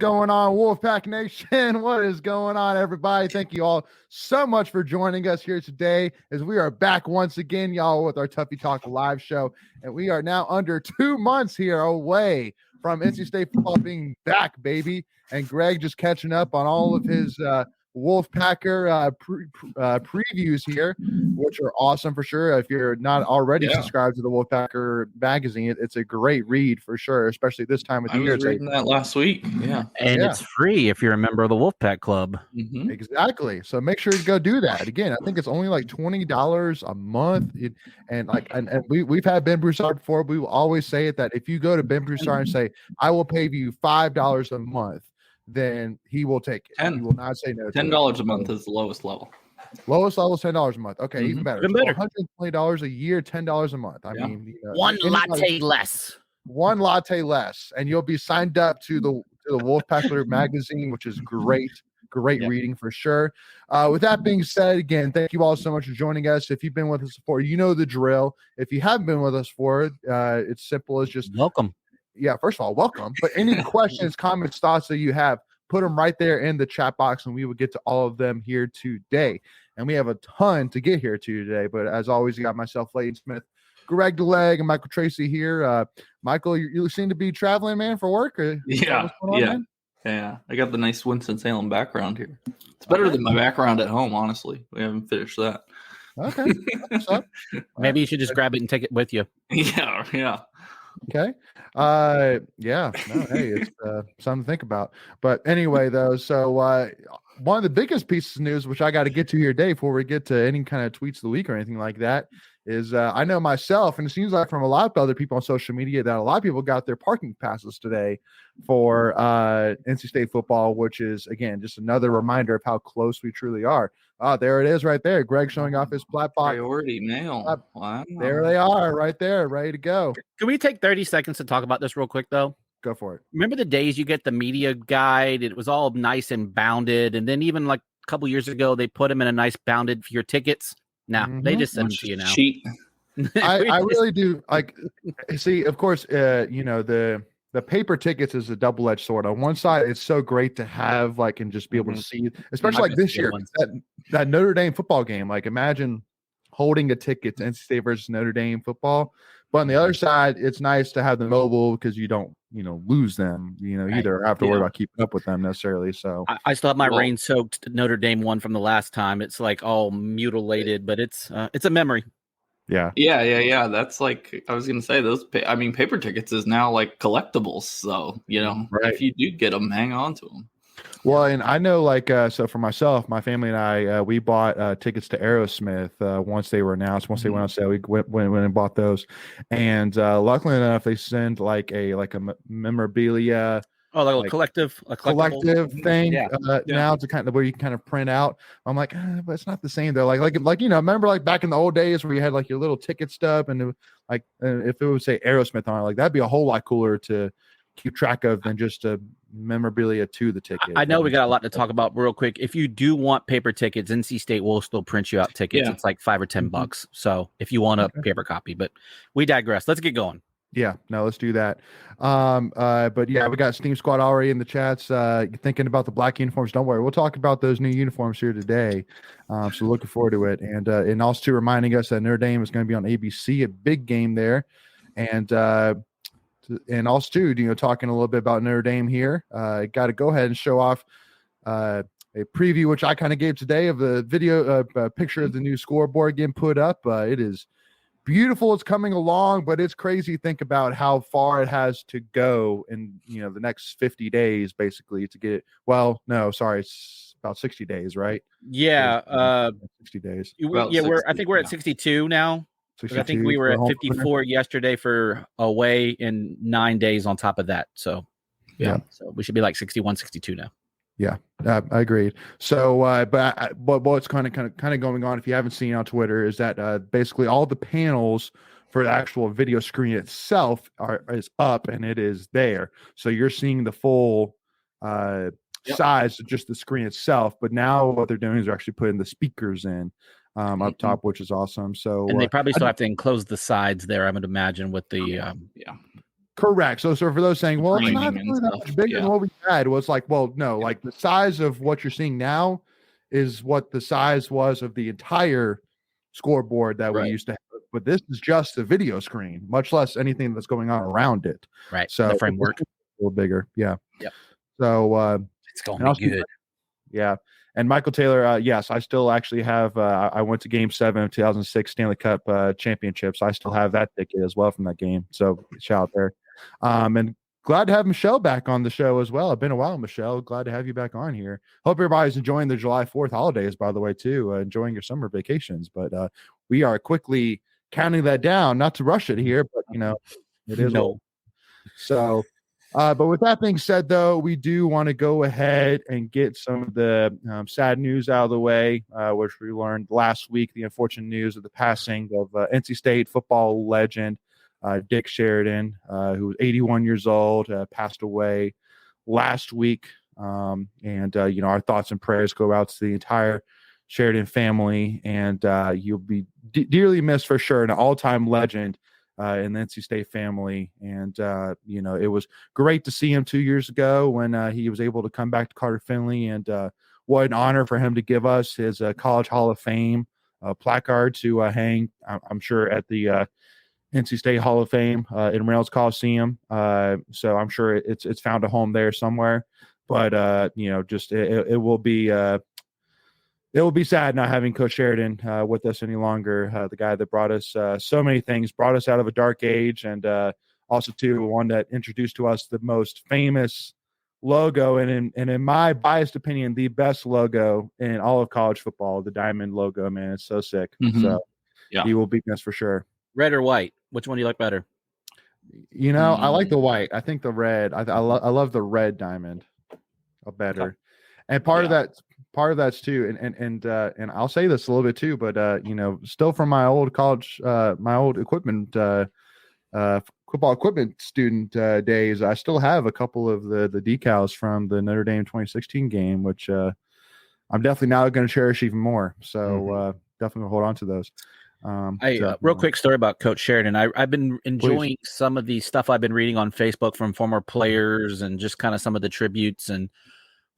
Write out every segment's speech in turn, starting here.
going on, Wolfpack Nation? What is going on, everybody? Thank you all so much for joining us here today as we are back once again, y'all, with our Tuffy Talk live show. And we are now under 2 months here away from NC State football being back, baby. And Greg just catching up on all of his Wolfpacker previews here, which are awesome for sure. If you're not already subscribed to the Wolfpacker magazine, it's a great read for sure, especially this time of the year. I was reading that last week. Yeah. And it's free if you're a member of the Wolfpack Club. Mm-hmm. Exactly. So make sure to go do that. Again, I think it's only like $20 a month. And we've had Ben Broussard before. We will always say it that if you go to Ben Broussard and say, I will pay you $5 a month, then he will take it. He will not say no. $10 a month is the lowest level. Lowest level is $10 a month. Okay, even better. Even better. $120 a year, $10 a month. I mean, one latte less. One latte less, and you'll be signed up to the Wolfpacker magazine, which is great reading for sure. With that being said, again, thank you all so much for joining us. If you've been with us before, you know the drill. If you haven't been with us before, it's simple as just welcome. Yeah, first of all, welcome. But any questions, comments, thoughts that you have, put them right there in the chat box, and we will get to all of them here today. And we have a ton to get here to today. But as always, you got myself, Layton Smith, Greg DeLeg, and Michael Tracy here. Michael, you seem to be traveling, man, for work. Yeah. I got the nice Winston-Salem background here. It's better than my background at home, honestly. We haven't finished that. Okay. Maybe you should just grab it and take it with you. Yeah. Okay. Hey, it's something to think about. But anyway, though, so one of the biggest pieces of news, which I got to get to here today before we get to any kind of tweets of the week or anything like that, is I know myself, and it seems like from a lot of other people on social media, that a lot of people got their parking passes today for NC State football, which is, again, just another reminder of how close we truly are. There it is right there. Greg showing off his plat box. Priority mail. Wow. There they are right there, ready to go. Can we take 30 seconds to talk about this real quick, though? Go for it. Remember the days you get the media guide? It was all nice and bounded. And then even like a couple years ago, they put them in a nice bounded for your tickets. Now they just send them to you now. Cheat. I really do. Like, see, of course, the paper tickets is a double-edged sword. On one side, it's so great to have, like, and just be able to see, especially like this year, that Notre Dame football game. Like, imagine holding a ticket to NC State versus Notre Dame football. But on the other side, it's nice to have the mobile because you don't, lose them, either have to worry about keeping up with them necessarily. So I still have my rain-soaked Notre Dame one from the last time. It's like all mutilated, but it's a memory. Yeah. That's like, I was going to say paper tickets is now like collectibles. So, if you do get them, hang on to them. Well, and I know, like, so for myself, my family and I, we bought tickets to Aerosmith once they were announced. Once they went on sale, we went and bought those. And luckily enough, they send like a memorabilia. Oh, like a collective thing now to kind of where you can kind of print out. I'm like, but it's not the same though. Like remember like back in the old days where you had like your little ticket stub and if it would say Aerosmith on it, like that'd be a whole lot cooler to keep track of than just a memorabilia to the ticket. I know we got a lot to talk about real quick. If you do want paper tickets, NC State will still print you out tickets. It's like $5 or $10. So if you want a paper copy, but we digress. Let's get going. Yeah, no, let's do that. But yeah, we got Steam Squad already in the chats. Thinking about the black uniforms. Don't worry, we'll talk about those new uniforms here today. So looking forward to it, and also reminding us that Notre Dame is going to be on ABC, a big game there, and also too, talking a little bit about Notre Dame here. Got to go ahead and show off a preview, which I kind of gave today of the video picture of the new scoreboard getting put up. It is beautiful. It's coming along, but it's crazy. Think about how far it has to go in the next 50 days basically to get it. Well, no, sorry, it's about 60 days, right? 60 days. I think we're at 62 now. 62 I think we were at 54 yesterday for away and 9 days on top of that. So so we should be like 61, 62 now. Yeah, I agreed. So, but what's kind of going on, if you haven't seen on Twitter, is that basically all the panels for the actual video screen itself is up and it is there. So you're seeing the full size of just the screen itself. But now what they're doing is they're actually putting the speakers in up top, which is awesome. So and they probably still have to enclose the sides there, I would imagine, with the Correct. So for those saying, well, it's not really that much bigger than what we had, was like, well, no, like the size of what you're seeing now is what the size was of the entire scoreboard that we used to have. But this is just a video screen, much less anything that's going on around it. Right. So the framework a little bigger. Yeah. Yep. So it's going to be good. Yeah. And Michael Taylor, yes, I still actually have. I went to Game 7 of 2006 Stanley Cup championships. I still have that ticket as well from that game. So shout out there. And glad to have Michelle back on the show as well. It's been a while, Michelle. Glad to have you back on here. Hope everybody's enjoying the July 4th holidays, by the way, too. Enjoying your summer vacations. But we are quickly counting that down, not to rush it here, but it is. So, but with that being said, though, we do want to go ahead and get some of the sad news out of the way, which we learned last week, the unfortunate news of the passing of NC State football legend Dick Sheridan, who was 81 years old, passed away last week. And our thoughts and prayers go out to the entire Sheridan family, and you'll be dearly missed for sure. An all-time legend in the NC State family. And, it was great to see him 2 years ago when he was able to come back to Carter Finley. And what an honor for him to give us his College Hall of Fame placard to hang, I'm sure, at the NC State Hall of Fame in Reynolds Coliseum. So I'm sure it's found a home there somewhere. But, it will be it will be sad not having Coach Sheridan with us any longer. The guy that brought us so many things, brought us out of a dark age, and also too one that introduced to us the most famous logo and in my biased opinion, the best logo in all of college football, the diamond logo. Man, it's so sick. Mm-hmm. So he will beat us for sure. Red or white? Which one do you like better? I like the white. I think the red. I love the red diamond better. Okay. And part of that's too, and I'll say this a little bit too, but still from my old college, my old equipment, football equipment student days, I still have a couple of the decals from the Notre Dame 2016 game, which I'm definitely now going to cherish even more. So definitely hold on to those. Real quick story about Coach Sheridan. I've been enjoying some of the stuff I've been reading on Facebook from former players and just kind of some of the tributes. And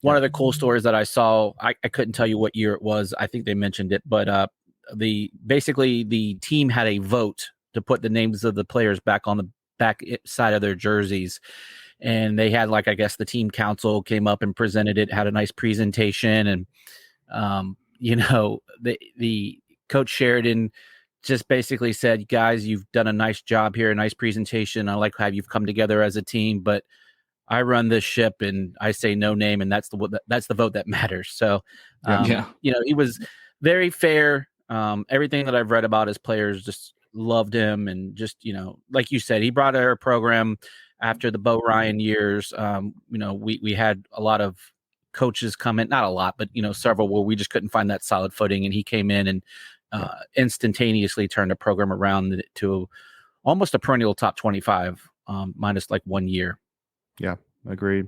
one of the cool stories that I saw, I couldn't tell you what year it was. I think they mentioned it, but the team had a vote to put the names of the players back on the back side of their jerseys. And they had, I guess the team council came up and presented it, had a nice presentation. And, the Coach Sheridan just basically said, guys, you've done a nice job here, a nice presentation. I like how you've come together as a team, but I run this ship and I say no name, and that's the vote that matters. So, he was very fair. Everything that I've read about his players just loved him, and just, like you said, he brought our program after the Bo Ryan years. We had a lot of coaches come in, not a lot, but several where we just couldn't find that solid footing, and he came in and instantaneously turned the program around to almost a perennial top 25, minus 1 year. Yeah, agreed.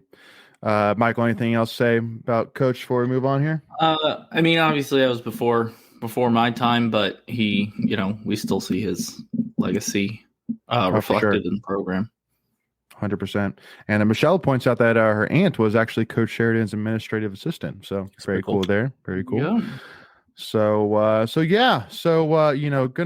Michael, anything else to say about Coach before we move on here? Obviously that was before my time, but he, we still see his legacy reflected in the program. 100%. And Michelle points out that her aunt was actually Coach Sheridan's administrative assistant. So it's very cool there. Very cool. Yeah. So going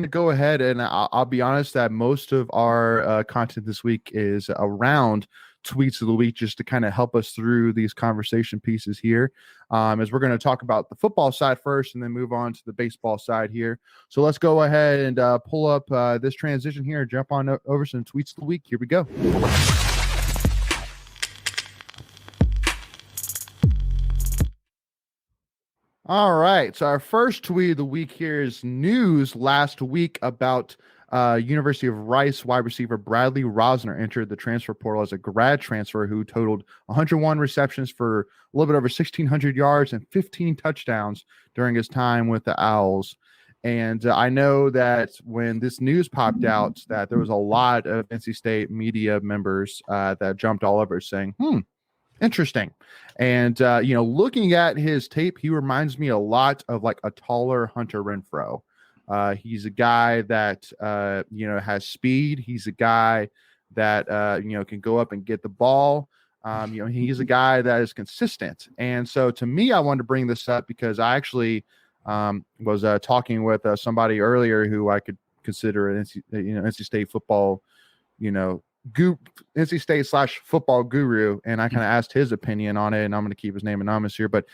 to go ahead and I'll be honest that most of our content this week is around tweets of the week, just to kind of help us through these conversation pieces here, as we're going to talk about the football side first and then move on to the baseball side here. So let's go ahead and pull up this transition here and jump on over some tweets of the week. Here we go. All right, so our first tweet of the week here is news last week about University of Rice wide receiver Bradley Rosner entered the transfer portal as a grad transfer who totaled 101 receptions for a little bit over 1,600 yards and 15 touchdowns during his time with the Owls. And I know that when this news popped out that there was a lot of NC State media members that jumped all over saying, interesting. And, looking at his tape, he reminds me a lot of a taller Hunter Renfrow. He's a guy that, has speed. He's a guy that can go up and get the ball. He's a guy that is consistent. And so to me, I wanted to bring this up because I actually was talking with somebody earlier who I could consider an NC State football, NC State / football guru. And I kind of asked his opinion on it, and I'm going to keep his name anonymous here, but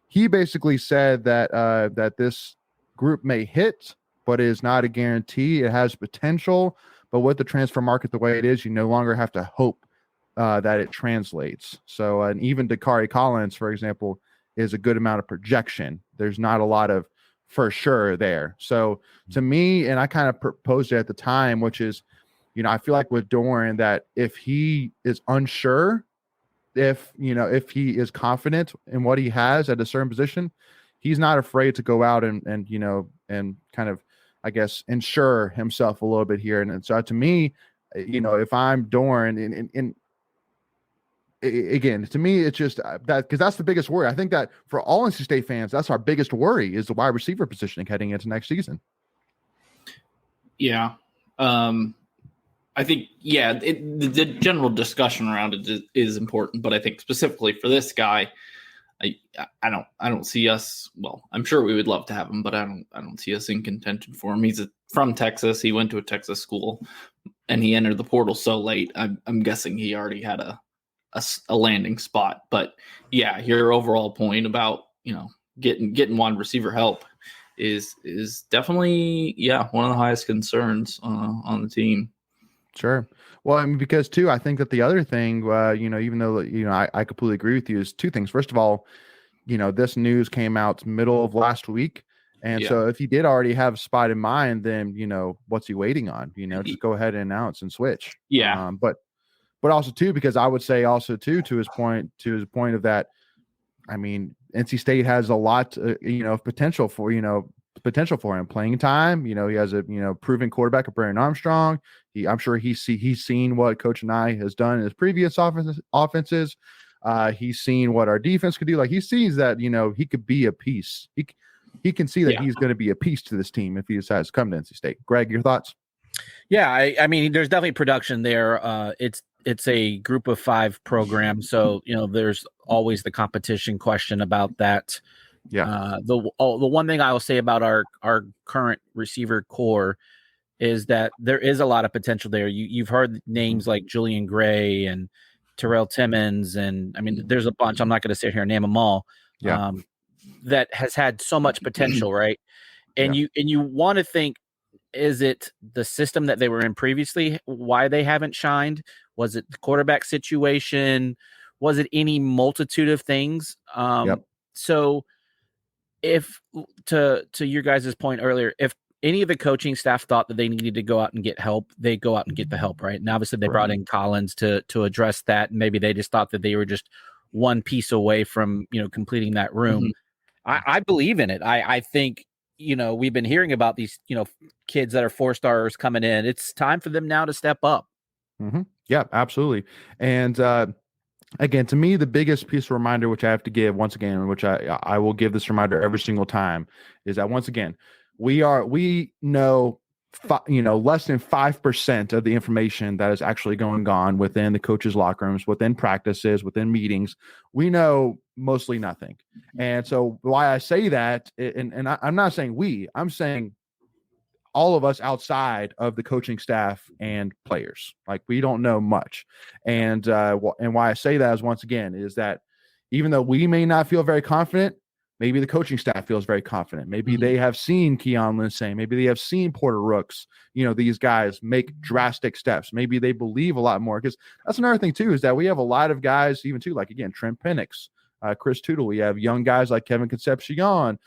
he basically said that that this group may hit, but it is not a guarantee. It has potential, but with the transfer market the way it is, you no longer have to hope that it translates. So, and even Dakari Collins, for example, is a good amount of projection. There's not a lot of for sure there. So to me, and I kind of proposed it at the time, which is, I feel like with Doran that if he is unsure, if he is confident in what he has at a certain position, he's not afraid to go out and kind of, I guess, ensure himself a little bit here. And so to me, if I'm Doran, and again, to me, it's just that because that's the biggest worry. I think that for all NC State fans, that's our biggest worry is the wide receiver positioning heading into next season. Yeah. I think, the general discussion around it is important, but I think specifically for this guy, I don't see us. Well, I'm sure we would love to have him, but I don't see us in contention for him. He's from Texas. He went to a Texas school, and he entered the portal so late. I'm guessing he already had a landing spot. But yeah, your overall point about getting wide receiver help is definitely one of the highest concerns on the team. Sure. Well, I mean, because too, I think that the other thing, even though I completely agree with you, is two things. First of all, this news came out middle of last week, and so if he did already have a spot in mind, then what's he waiting on? Just go ahead and announce and switch. Yeah. But also too, because I would say also too to his point of that, I mean, NC State has a lot, of potential for him playing time. He has a proven quarterback of Brandon Armstrong. I'm sure he's seen what Coach and I has done in his previous offenses. He's seen what our defense could do. Like he sees that he could be a piece. He can see that he's going to be a piece to this team if he decides to come to NC State. Greg, your thoughts? Yeah, I mean, there's definitely production there. It's a group of 5 program, so there's always the competition question about that. Yeah. The one thing I will say about our current receiver core is that there is a lot of potential there. You've heard names like Julian Gray and Terrell Timmons, and I mean, there's a bunch. I'm not going to sit here and name them all. Yeah. That has had so much potential, right? And you want to think, is it the system that they were in previously? Why they haven't shined? Was it the quarterback situation? Was it any multitude of things? So if to your guys' point earlier, if any of the coaching staff thought that they needed to go out and get help, they go out and get the help, right? And obviously they brought in Collins to address that. And maybe they just thought that they were just one piece away from, completing that room. Mm-hmm. I believe in it. I think, we've been hearing about these, kids that are 4-stars coming in. It's time for them now to step up. Mm-hmm. Yeah, absolutely. And, again, to me, the biggest piece of reminder, which I have to give once again, which I will give this reminder every single time, is that once again, we know, less than 5% of the information that is actually going on within the coaches' locker rooms, within practices, within meetings. We know mostly nothing. And so why I say that, and I'm not saying I'm saying all of us outside of the coaching staff and players, like we don't know much. And why I say that is once again, is that even though we may not feel very confident, maybe the coaching staff feels very confident. Maybe they have seen Keon Lindsay. Maybe they have seen Porter Rooks, these guys make drastic steps. Maybe they believe a lot more, because that's another thing too, is that we have a lot of guys, even too, like again, Trent Penix, Chris Tootle. We have young guys like Kevin Concepcion, Javonte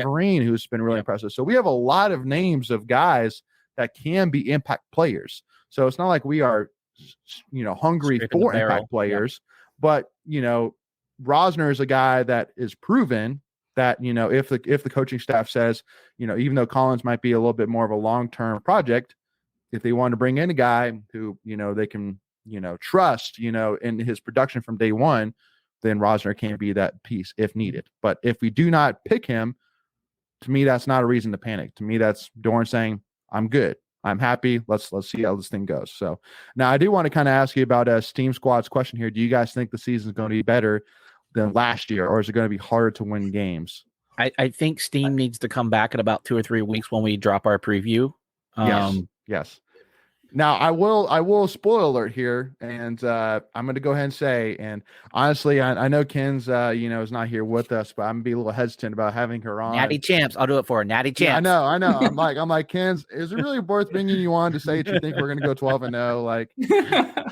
Vereen, who's been really impressive. So we have a lot of names of guys that can be impact players. So it's not like we are, hungry for impact players, but, Rosner is a guy that is proven that, if the coaching staff says, even though Collins might be a little bit more of a long-term project, if they want to bring in a guy who, they can, trust, in his production from day one, then Rosner can be that piece if needed. But if we do not pick him, to me, that's not a reason to panic. To me, that's Doran saying, I'm good. I'm happy. Let's see how this thing goes. So now I do want to kind of ask you about Steam Squad's question here. Do you guys think the season is going to be better than last year, or is it going to be harder to win games? I think Steam needs to come back in about 2 or 3 weeks when we drop our preview. Yes. Now I will spoiler alert here, and I'm going to go ahead and say, and honestly, I know Ken's is not here with us, but I'm gonna be a little hesitant about having her on. Natty Champs, I'll do it for her. Natty Champs. Yeah, I know. I'm like Ken's. Is it really worth bringing you on to say that you think we're going to go 12-0? Like,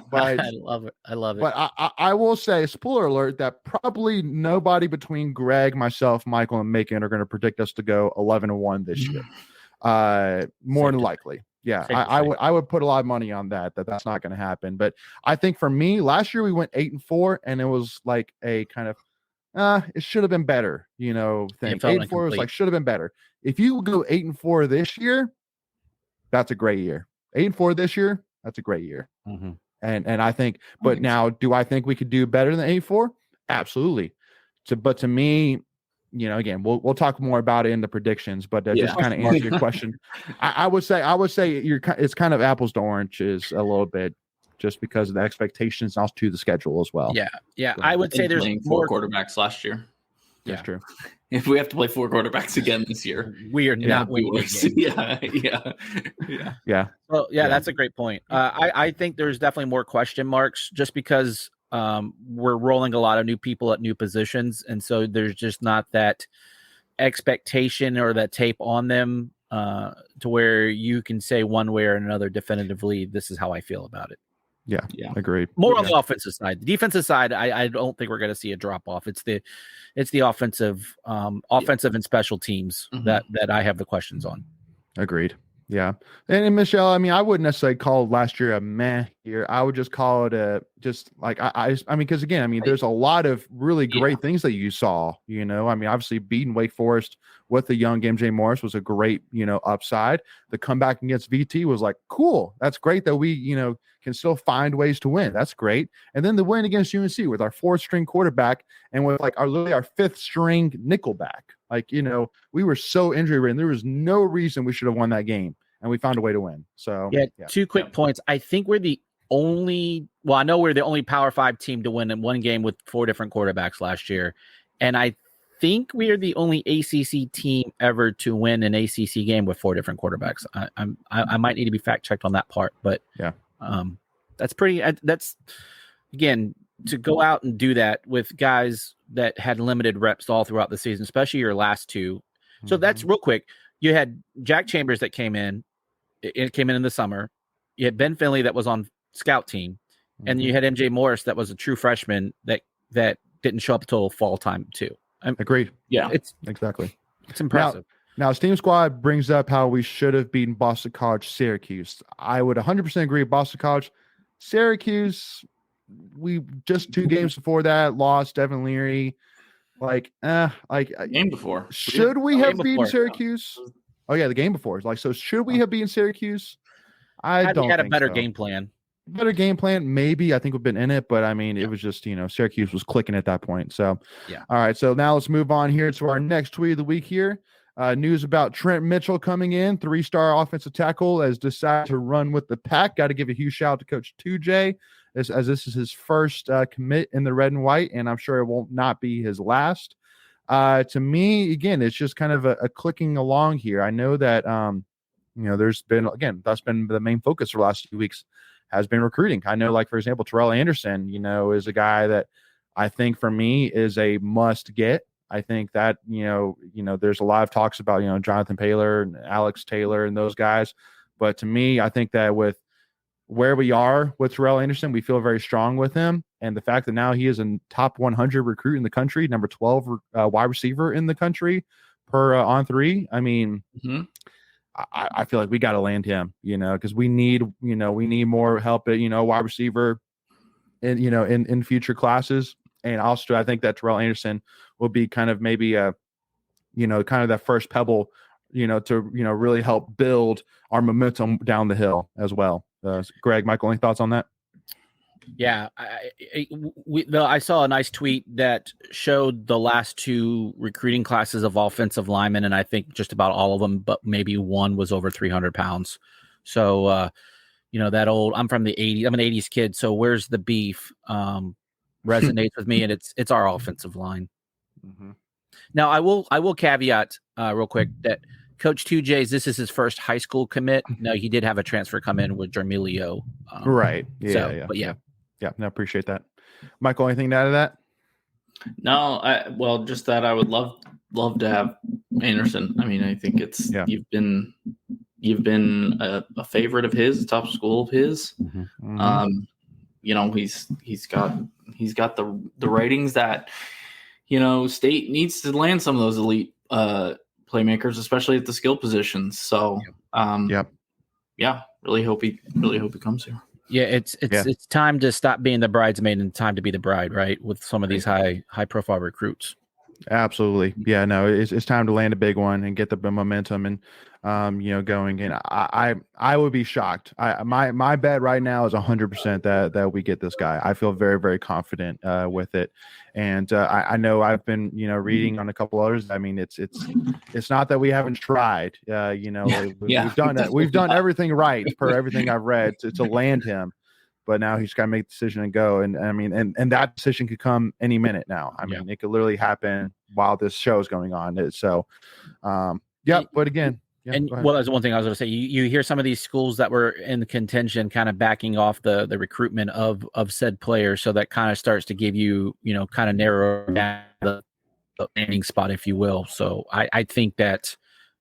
but I love it. But I will say, spoiler alert, that probably nobody between Greg, myself, Michael, and Macon are going to predict us to go 11-1 this year. More than likely. Yeah, I would put a lot of money on that's not going to happen. But I think for me, last year we went 8-4, and it was like a kind of it should have been better, thing. 8-4 was like should have been better. If you go 8-4 this year, that's a great year. 8-4 this year, that's a great year. Mm-hmm. And I think, but now, do I think we could do better than 8-4? Absolutely. But to me, again, we'll talk more about it in the predictions, but just kind of answer your question. I would say it's kind of apples to oranges a little bit, just because of the expectations and also to the schedule as well. Yeah. I would say there's four quarterbacks last year. That's true. If we have to play 4 quarterbacks again this year, we are not winning. Yeah. Well, that's a great point. I think there's definitely more question marks just because we're rolling a lot of new people at new positions, and so there's just not that expectation or that tape on them to where you can say one way or another definitively, this is how I feel about it. Yeah, agreed. More on the offensive side. The defensive side, I don't think we're going to see a drop off. It's the offensive and special teams that I have the questions on. Agreed. Yeah. And Michelle, I mean, I wouldn't necessarily call last year a meh year. I would just call it just like, I mean, because again, there's a lot of really great things that you saw, obviously beating Wake Forest with the young MJ Morris was a great, upside. The comeback against VT was like, cool. That's great that we, can still find ways to win. That's great. And then the win against UNC with our 4th string quarterback and with like our 5th string nickelback. Like, we were so injury ridden. There was no reason we should have won that game, and we found a way to win. So 2 quick points. I think we're the only Power 5 team to win in one game with 4 different quarterbacks last year. And I think we are the only ACC team ever to win an ACC game with 4 different quarterbacks. I might need to be fact checked on that part, but that's pretty. That's again to go out and do that with guys that had limited reps all throughout the season, especially your last 2. So that's real quick. You had Jack Chambers that came in. It came in the summer. You had Ben Finley that was on scout team, and you had MJ Morris that was a true freshman that didn't show up until fall time too. Agreed. Yeah, it's impressive. Now, Steam Squad brings up how we should have beaten Boston College, Syracuse. I would 100% agree. Boston College, Syracuse. We just 2 games before that lost Devin Leary. Game before. Should we have beaten Syracuse? Oh yeah, the game before. So should we have beaten Syracuse? I don't. Had a better game plan. Better game plan, maybe. I think we've been in it, but it was just Syracuse was clicking at that point. So all right. So now let's move on here to our next tweet of the week here. News about Trent Mitchell coming in, 3-star offensive tackle, has decided to run with the pack. Got to give a huge shout out to Coach 2J, as this is his first commit in the red and white, and I'm sure it won't not be his last. To me, again, it's just kind of a clicking along here. I know that there's been, again, that's been the main focus for the last few weeks has been recruiting. I know, like, for example, Terrell Anderson, is a guy that I think for me is a must get. I think that, there's a lot of talks about, Jonathan Paylor and Alex Taylor and those guys. But to me, I think that with where we are with Terrell Anderson, we feel very strong with him. And the fact that now he is a top 100 recruit in the country, number 12 wide receiver in the country per on 3. I mean, I feel like we got to land him, because we need more help at, wide receiver in future classes. And also, I think that Terrell Anderson will be kind of maybe kind of that first pebble, to, really help build our momentum down the hill as well. Greg, Michael, any thoughts on that? Yeah, I saw a nice tweet that showed the last 2 recruiting classes of offensive linemen, and I think just about all of them, but maybe one was over 300 pounds. So, that old, I'm from the 80s. I'm an 80s kid. So where's the beef? Resonates with me, and it's our offensive line. Mm-hmm. Now, I will caveat real quick that Coach 2J's, this is his first high school commit. No, he did have a transfer come in with Jermilio. Right. Yeah. Yeah. No, appreciate that. Michael, anything to add to that? No, just that I would love to have Anderson. I mean, I think you've been a favorite of his, a top school of his. Mm-hmm. Mm-hmm. He's got the ratings that State needs to land some of those elite playmakers, especially at the skill positions. So, really hope he comes here. Yeah, it's time to stop being the bridesmaid and time to be the bride, right? With some of these high profile recruits. Absolutely. Yeah, no, it's time to land a big one and get the momentum and going. And I would be shocked. My bet right now is 100% that we get this guy. I feel very, very confident with it. And I know I've been reading on a couple others. I mean, it's not that we haven't tried. We've done that. We've done everything right per everything I've read to land him. But now he's got to make the decision and go. And I mean, and that decision could come any minute now. I mean, it could literally happen while this show is going on. So, but again. Yeah, and that's one thing I was going to say. You hear some of these schools that were in contention kind of backing off the recruitment of said players. So that kind of starts to give you, kind of narrow down the landing spot, if you will. So I think that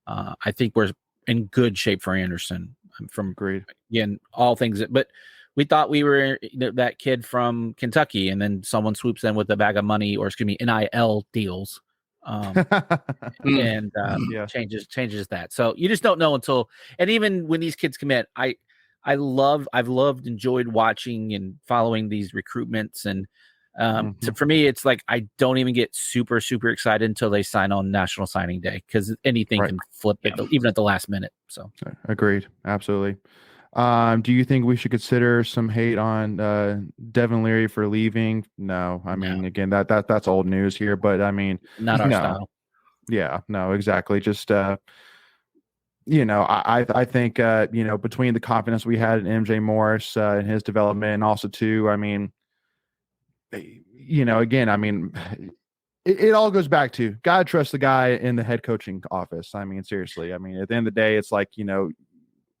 I think we're in good shape for Anderson. From again, all things but we thought we were that kid from Kentucky, and then someone swoops in with a bag of money, or NIL deals, and changes that. So you just don't know until. And even when these kids commit, I've enjoyed watching and following these recruitments, and for me, it's like I don't even get super excited until they sign on National Signing Day, because anything can flip even at the last minute. So agreed, absolutely. Do you think we should consider some hate on Devin Leary for leaving? No, I mean, again, that's old news here, but I mean, not our style. Yeah, no, exactly. Just I think between the confidence we had in MJ Morris and his development, and also too, I mean, again, I mean, it all goes back to gotta trust the guy in the head coaching office. I mean, seriously, I mean, at the end of the day, it's like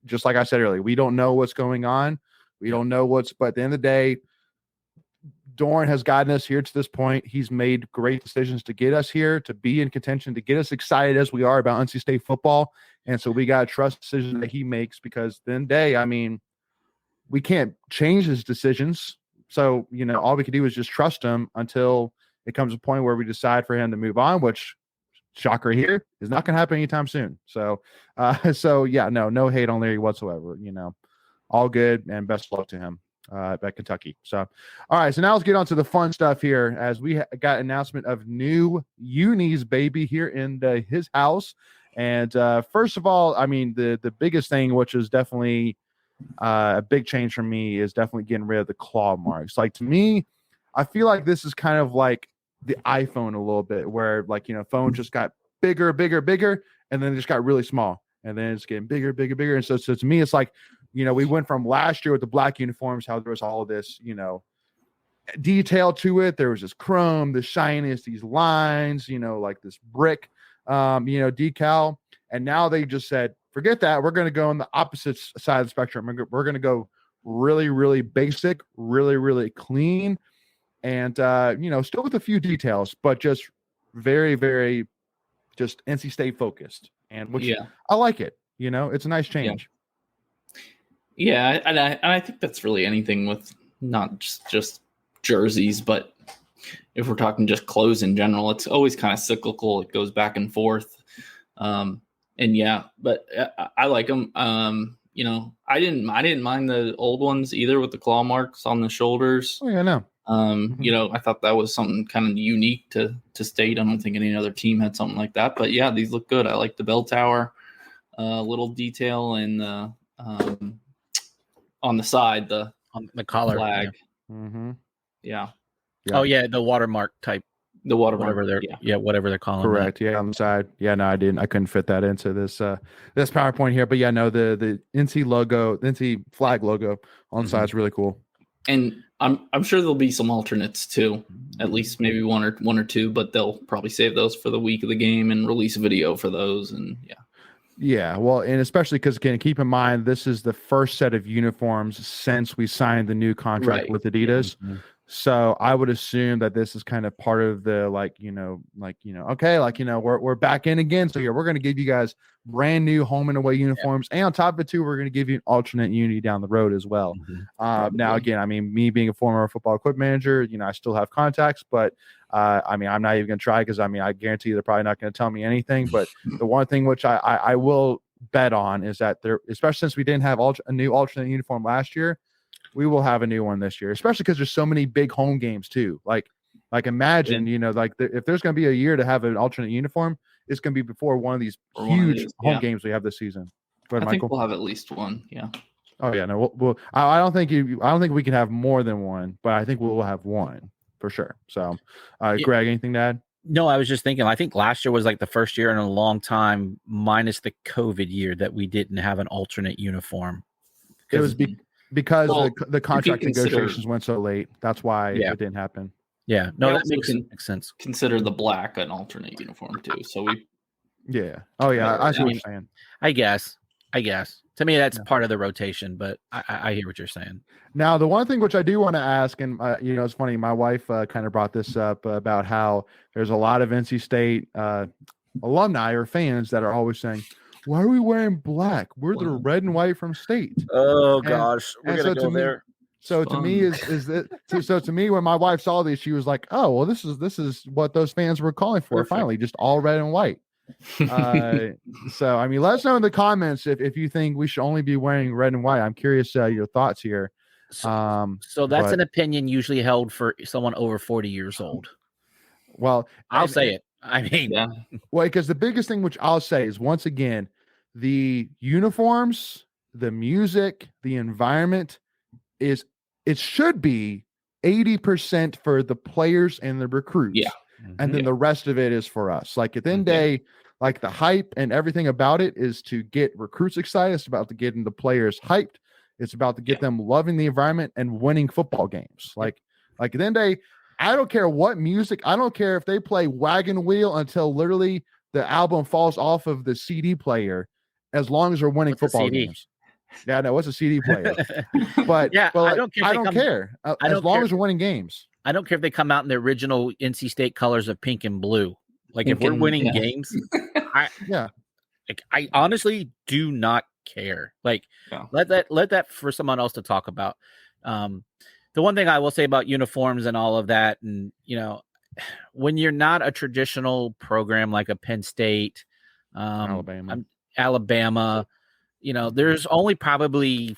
just like I said earlier, we don't know what's going on. We don't know but at the end of the day, Doran has gotten us here to this point. He's made great decisions to get us here, to be in contention, to get us excited as we are about NC State football. And so we got to trust decisions that he makes, because at the end of the day, I mean, we can't change his decisions. So, all we can do is just trust him until it comes a point where we decide for him to move on, which, shocker here, is not going to happen anytime soon. So, no hate on Larry whatsoever. All good, and best of luck to him at Kentucky. So, all right. So now let's get on to the fun stuff here, as we got announcement of new unis, baby, here in his house. And first of all, I mean, the biggest thing, which is definitely a big change for me, is definitely getting rid of the claw marks. Like, to me, I feel like this is kind of like the iPhone a little bit, where phones just got bigger, and then it just got really small, and then it's getting bigger. And so to me, it's like, we went from last year with the black uniforms, how there was all of this, detail to it. There was this chrome, the shininess, these lines, like this brick, decal. And now they just said, forget that. We're going to go on the opposite side of the spectrum. We're going to go really, really basic, really, really clean. And, still with a few details, but just very, very just NC State focused. And I like it. It's a nice change. Yeah. And I think that's really anything with not just jerseys, but if we're talking just clothes in general, it's always kind of cyclical. It goes back and forth. But I like them. I didn't mind the old ones either, with the claw marks on the shoulders. Oh, yeah, no. I thought that was something kind of unique to State. I don't think any other team had something like that, but yeah, these look good. I like the bell tower, little detail, and on the side, on the collar flag. Yeah. Yeah. Oh yeah, the watermark type The watermark. Whatever they're calling. Correct. Yeah, on the side. Yeah, no, I didn't. I couldn't fit that into this this PowerPoint here. But yeah, no, the NC logo, the NC flag logo on the side is really cool. And I'm sure there'll be some alternates too, at least maybe one or two, but they'll probably save those for the week of the game and release a video for those. And yeah, well, and especially because again, keep in mind this is the first set of uniforms since we signed the new contract with Adidas. Mm-hmm. So I would assume that this is kind of part of the okay, we're back in again. So yeah, we're going to give you guys brand new home and away uniforms, and on top of it too, we're going to give you an alternate uni down the road as well. Mm-hmm. Now again, I mean, me being a former football equipment manager, I still have contacts, but I mean, I'm not even going to try because I guarantee they're probably not going to tell me anything. But the one thing which I will bet on is that there, especially since we didn't have a new alternate uniform last year, we will have a new one this year, especially because there's so many big home games too. Like imagine, if there's going to be a year to have an alternate uniform, it's going to be before one of these huge home games we have this season. Go ahead, I think Michael. we'll have at least one. Yeah. Oh yeah. No, I don't think we can have more than one, but I think we'll have one for sure. So, Greg, anything to add? No, I was just thinking, I think last year was like the first year in a long time, minus the COVID year, that we didn't have an alternate uniform. It was because the contract negotiations went so late. That's why it didn't happen. Yeah. No, that makes sense. Consider the black an alternate uniform too. So yeah. Oh yeah. I see what you're saying. I guess. To me, that's part of the rotation, but I hear what you're saying. Now, the one thing which I do want to ask, and it's funny, my wife kind of brought this up about how there's a lot of NC State alumni or fans that are always saying, "Why are we wearing black? We're the red and white from State." Oh gosh, we're gonna go there. So to me, so to me, when my wife saw this, she was like, "Oh, well, this is what those fans were calling for. Perfect. Finally, just all red and white." So I mean, let us know in the comments if you think we should only be wearing red and white. I'm curious your thoughts here. So that's an opinion usually held for someone over 40 years old. Well, I'll say it. I mean, well, because the biggest thing which I'll say is, once again, the uniforms, the music, the environment it should be 80% for the players and the recruits. Yeah. And then the rest of it is for us. Like at the end of the day, like the hype and everything about it is to get recruits excited. It's about to getting the players hyped. It's about to get them loving the environment and winning football games. Like at the end of the day, I don't care what music. I don't care if they play Wagon Wheel until literally the album falls off of the CD player, as long as we're winning football games. Yeah, no, what's a CD player? But I don't care. As long as we're winning games. I don't care if they come out in the original NC State colors of pink and blue. Like if we're winning games, I honestly do not care. Like let that for someone else to talk about. The one thing I will say about uniforms and all of that, and when you're not a traditional program like a Penn State, Alabama, there's only probably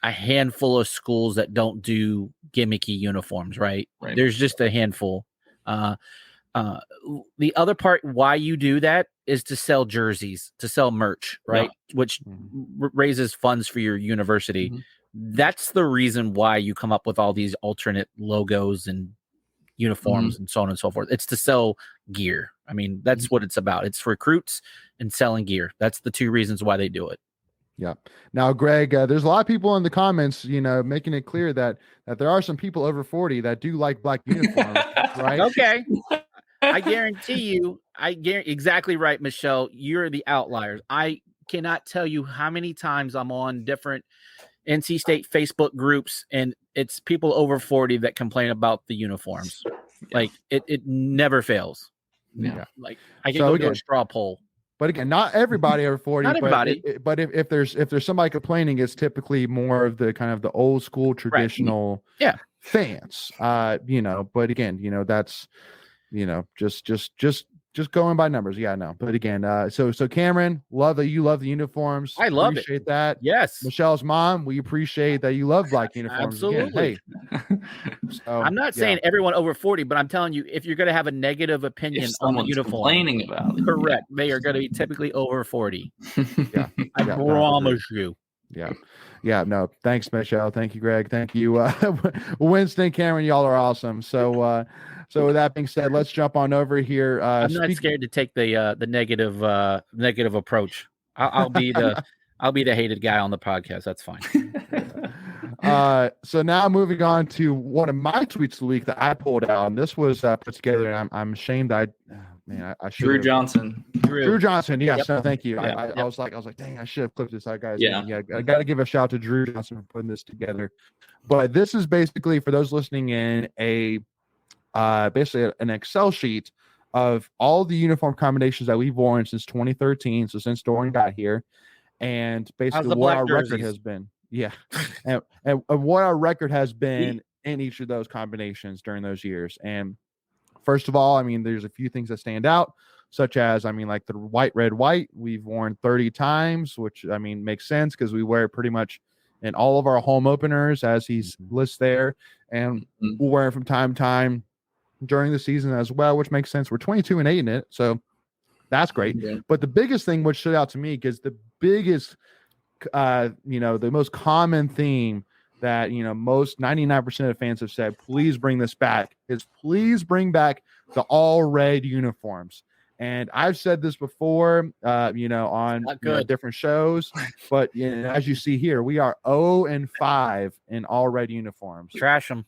a handful of schools that don't do gimmicky uniforms, right? There's just a handful. The other part why you do that is to sell jerseys, to sell merch, right? Which raises funds for your university. That's the reason why you come up with all these alternate logos and uniforms and so on and so forth. It's to sell gear. I mean, that's what it's about. It's recruits and selling gear. That's the two reasons why they do it. Yeah. Now, Greg, there's a lot of people in the comments, making it clear that there are some people over 40 that do like black uniforms, right? Okay. I guarantee you, exactly right, Michelle. You're the outliers. I cannot tell you how many times I'm on different NC State Facebook groups, and it's people over 40 that complain about the uniforms. Like it never fails. Yeah. Like I can go to a straw poll. But again, not everybody over 40. Not everybody. But if there's somebody complaining, it's typically more of the kind of the old school traditional fans. But again, that's just going by numbers. Yeah, no. But again, so Cameron, love that you love the uniforms. I love appreciate that. Yes. Michelle's mom, we appreciate that you love black uniforms. Absolutely. Again, I'm not saying everyone over 40, but I'm telling you, if you're going to have a negative opinion on the uniform, complaining about it, correct, they are going to be typically over 40. I promise you. Yeah. No, thanks, Michelle. Thank you, Greg. Thank you, Winston, Cameron. Y'all are awesome. So So with that being said, let's jump on over here. I'm not scared to take the negative approach. I'll be the hated guy on the podcast. That's fine. So now moving on to one of my tweets of the week that I pulled out, and this was put together, and I'm ashamed I should Drew Johnson. Drew Johnson, yes, Yep. no, thank you. Yep. I was like, dang, I should have clipped this out, guys. Yeah. I got to give a shout out to Drew Johnson for putting this together. But this is basically, for those listening in, basically an Excel sheet of all the uniform combinations that we've worn since 2013, so since Doran got here, and basically what our record has been. Yeah, and what our record has been in each of those combinations during those years. And first of all, I mean, there's a few things that stand out, such as, I mean, like the white, red, white, we've worn 30 times, which, I mean, makes sense because we wear it pretty much in all of our home openers, as he's lists there. And we'll wear it from time to time during the season as well, which makes sense. We're 22-8 in it, so that's great. Yeah. But the biggest thing which stood out to me, because the biggest, the most common theme that, most 99% of fans have said, please bring this back, is please bring back the all red uniforms. And I've said this before, on different shows, but as you see here, we are 0-5 in all red uniforms. Trash them.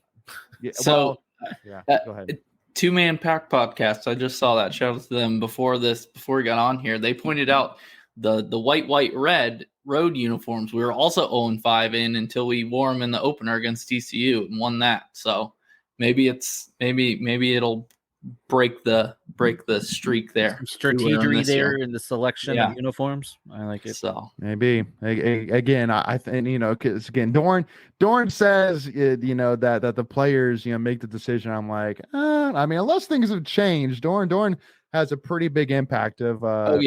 Yeah, so, go ahead. Two-Man Pack podcast. I just saw that. Shout out to them before we got on here. They pointed out the white, red road uniforms. We were also 0-5 in until we wore them in the opener against TCU and won that. So maybe it'll break the streak there. Strategy there in the selection of uniforms. I like it. So maybe again, I think, because again, Doran says that the players make the decision. I'm like, I mean, unless things have changed, Doran has a pretty big impact of I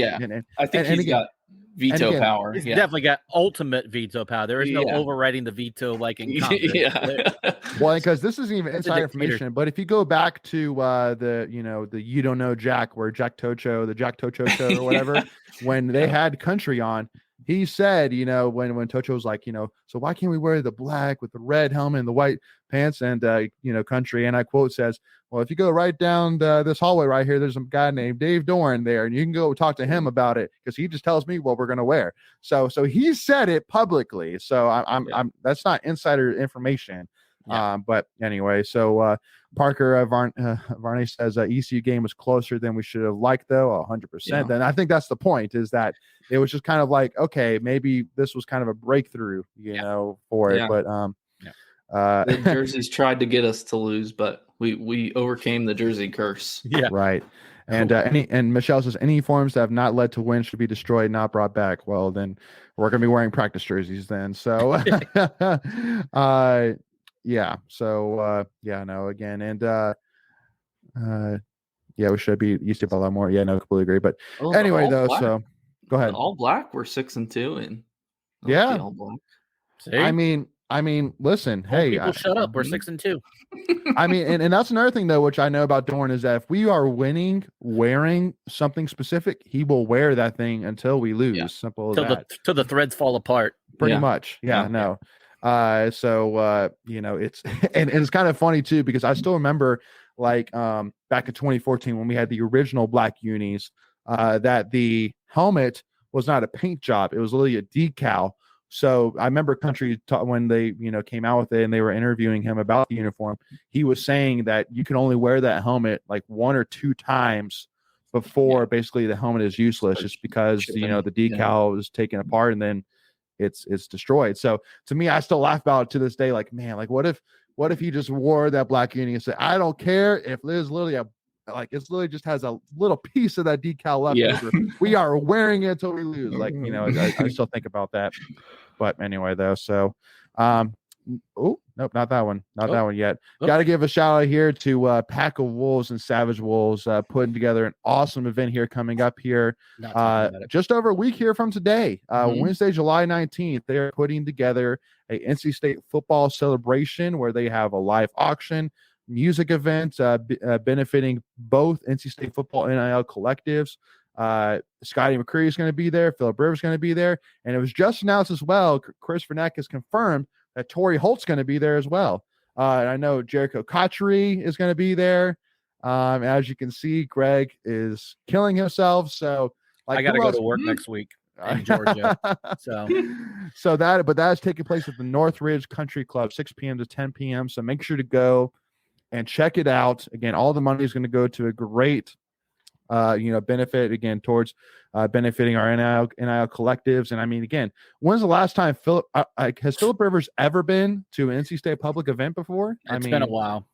think he's got veto power. He's definitely got ultimate veto power. There is no overriding the veto like in Congress. Well, because this isn't even inside information, but if you go back to the You Don't Know Jack, where the Jack Tocho show or whatever, when they had Country on, he said, when Tocho was like, so why can't we wear the black with the red helmet and the white pants? And Country, and I quote, says, well, if you go right down this hallway right here, there's a guy named Dave Doran there, and you can go talk to him about it, because he just tells me what we're going to wear. So he said it publicly. So I'm that's not insider information. Yeah. But anyway, so Parker Varney says ECU game was closer than we should have liked, though, 100%. And I think that's the point, is that it was just kind of like, okay, maybe this was kind of a breakthrough, for it. But the jerseys tried to get us to lose, but we overcame the jersey curse. Yeah, right. And and Michelle says any forms that have not led to wins should be destroyed, not brought back. Well, then we're gonna be wearing practice jerseys then. So yeah. So again, and we should be used to a lot more. Yeah, no, completely agree. But anyway, though, black. So go ahead. All black. We're 6-2, and all black. See? I mean, listen, hey, people shut up. We're 6-2. I mean, and that's another thing though, which I know about Doran, is that if we are winning, wearing something specific, he will wear that thing until we lose. Yeah. Simple as that. Till the threads fall apart. Pretty much. Yeah. No. So it's and it's kind of funny too, because I still remember back in 2014 when we had the original black unis, that the helmet was not a paint job, it was literally a decal. So I remember Country when they came out with it and they were interviewing him about the uniform, he was saying that you can only wear that helmet like 1 or 2 times before basically the helmet is useless, just because the decal is taken apart and then it's destroyed. So to me, I still laugh about it to this day. Like, man, like what if he just wore that black uni and said, I don't care if there's literally it's literally just has a little piece of that decal left over. We are wearing it until we lose. Like, I still think about that. But anyway, though, so nope, not that one. Not that one yet. Got to give a shout out here to Pack of Wolves and Savage Wolves putting together an awesome event here coming up here just over a week here from today, Wednesday, July 19th. They are putting together a NC State football celebration where they have a live auction, music event benefiting both NC State football and NIL collectives. Scotty McCreary is going to be there. Philip Rivers is going to be there. And it was just announced as well, Chris Vernack has confirmed that Torrey Holt's going to be there as well. And I know Jericho Cotchery is going to be there. As you can see, Greg is killing himself. So, like, I got to who go else? to work next week in Georgia. So that is taking place at the Northridge Country Club, 6 p.m. to 10 p.m. So make sure to go and check it out. Again, all the money is going to go to a great, benefit again towards benefiting our NIL collectives. And I mean, again, when's the last time has Philip Rivers ever been to an NC State public event before? It's been a while.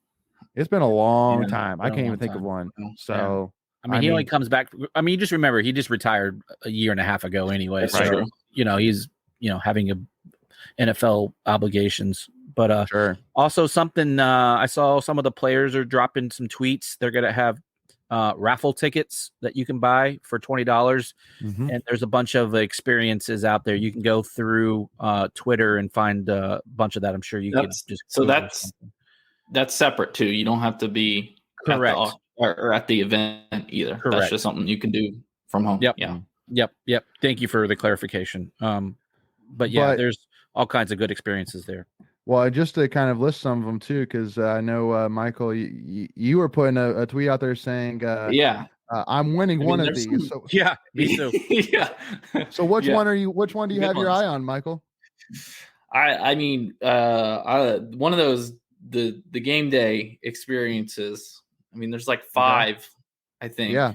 It's been a long time. I can't even think of time. one. So. I mean, he only comes back. I mean, you just remember he just retired a year and a half ago anyway. That's So, true. He's, having NFL obligations. But sure. Also something I saw some of the players are dropping some tweets. They're going to have raffle tickets that you can buy for $20. Mm-hmm. And there's a bunch of experiences out there. You can go through Twitter and find a bunch of that. I'm sure you could just. So that's separate too. You don't have to be correct. At the event either. Correct. That's just something you can do from home. Yep. Yeah. Yep. Thank you for the clarification. But there's all kinds of good experiences there. Well, just to kind of list some of them too, because I know Michael, you were putting a tweet out there saying, I'm winning one of these. So yeah, me too. Yeah. So which one do you have your eye on, Michael? I mean, one of those the game day experiences. I mean, there's like 5, I think. Yeah.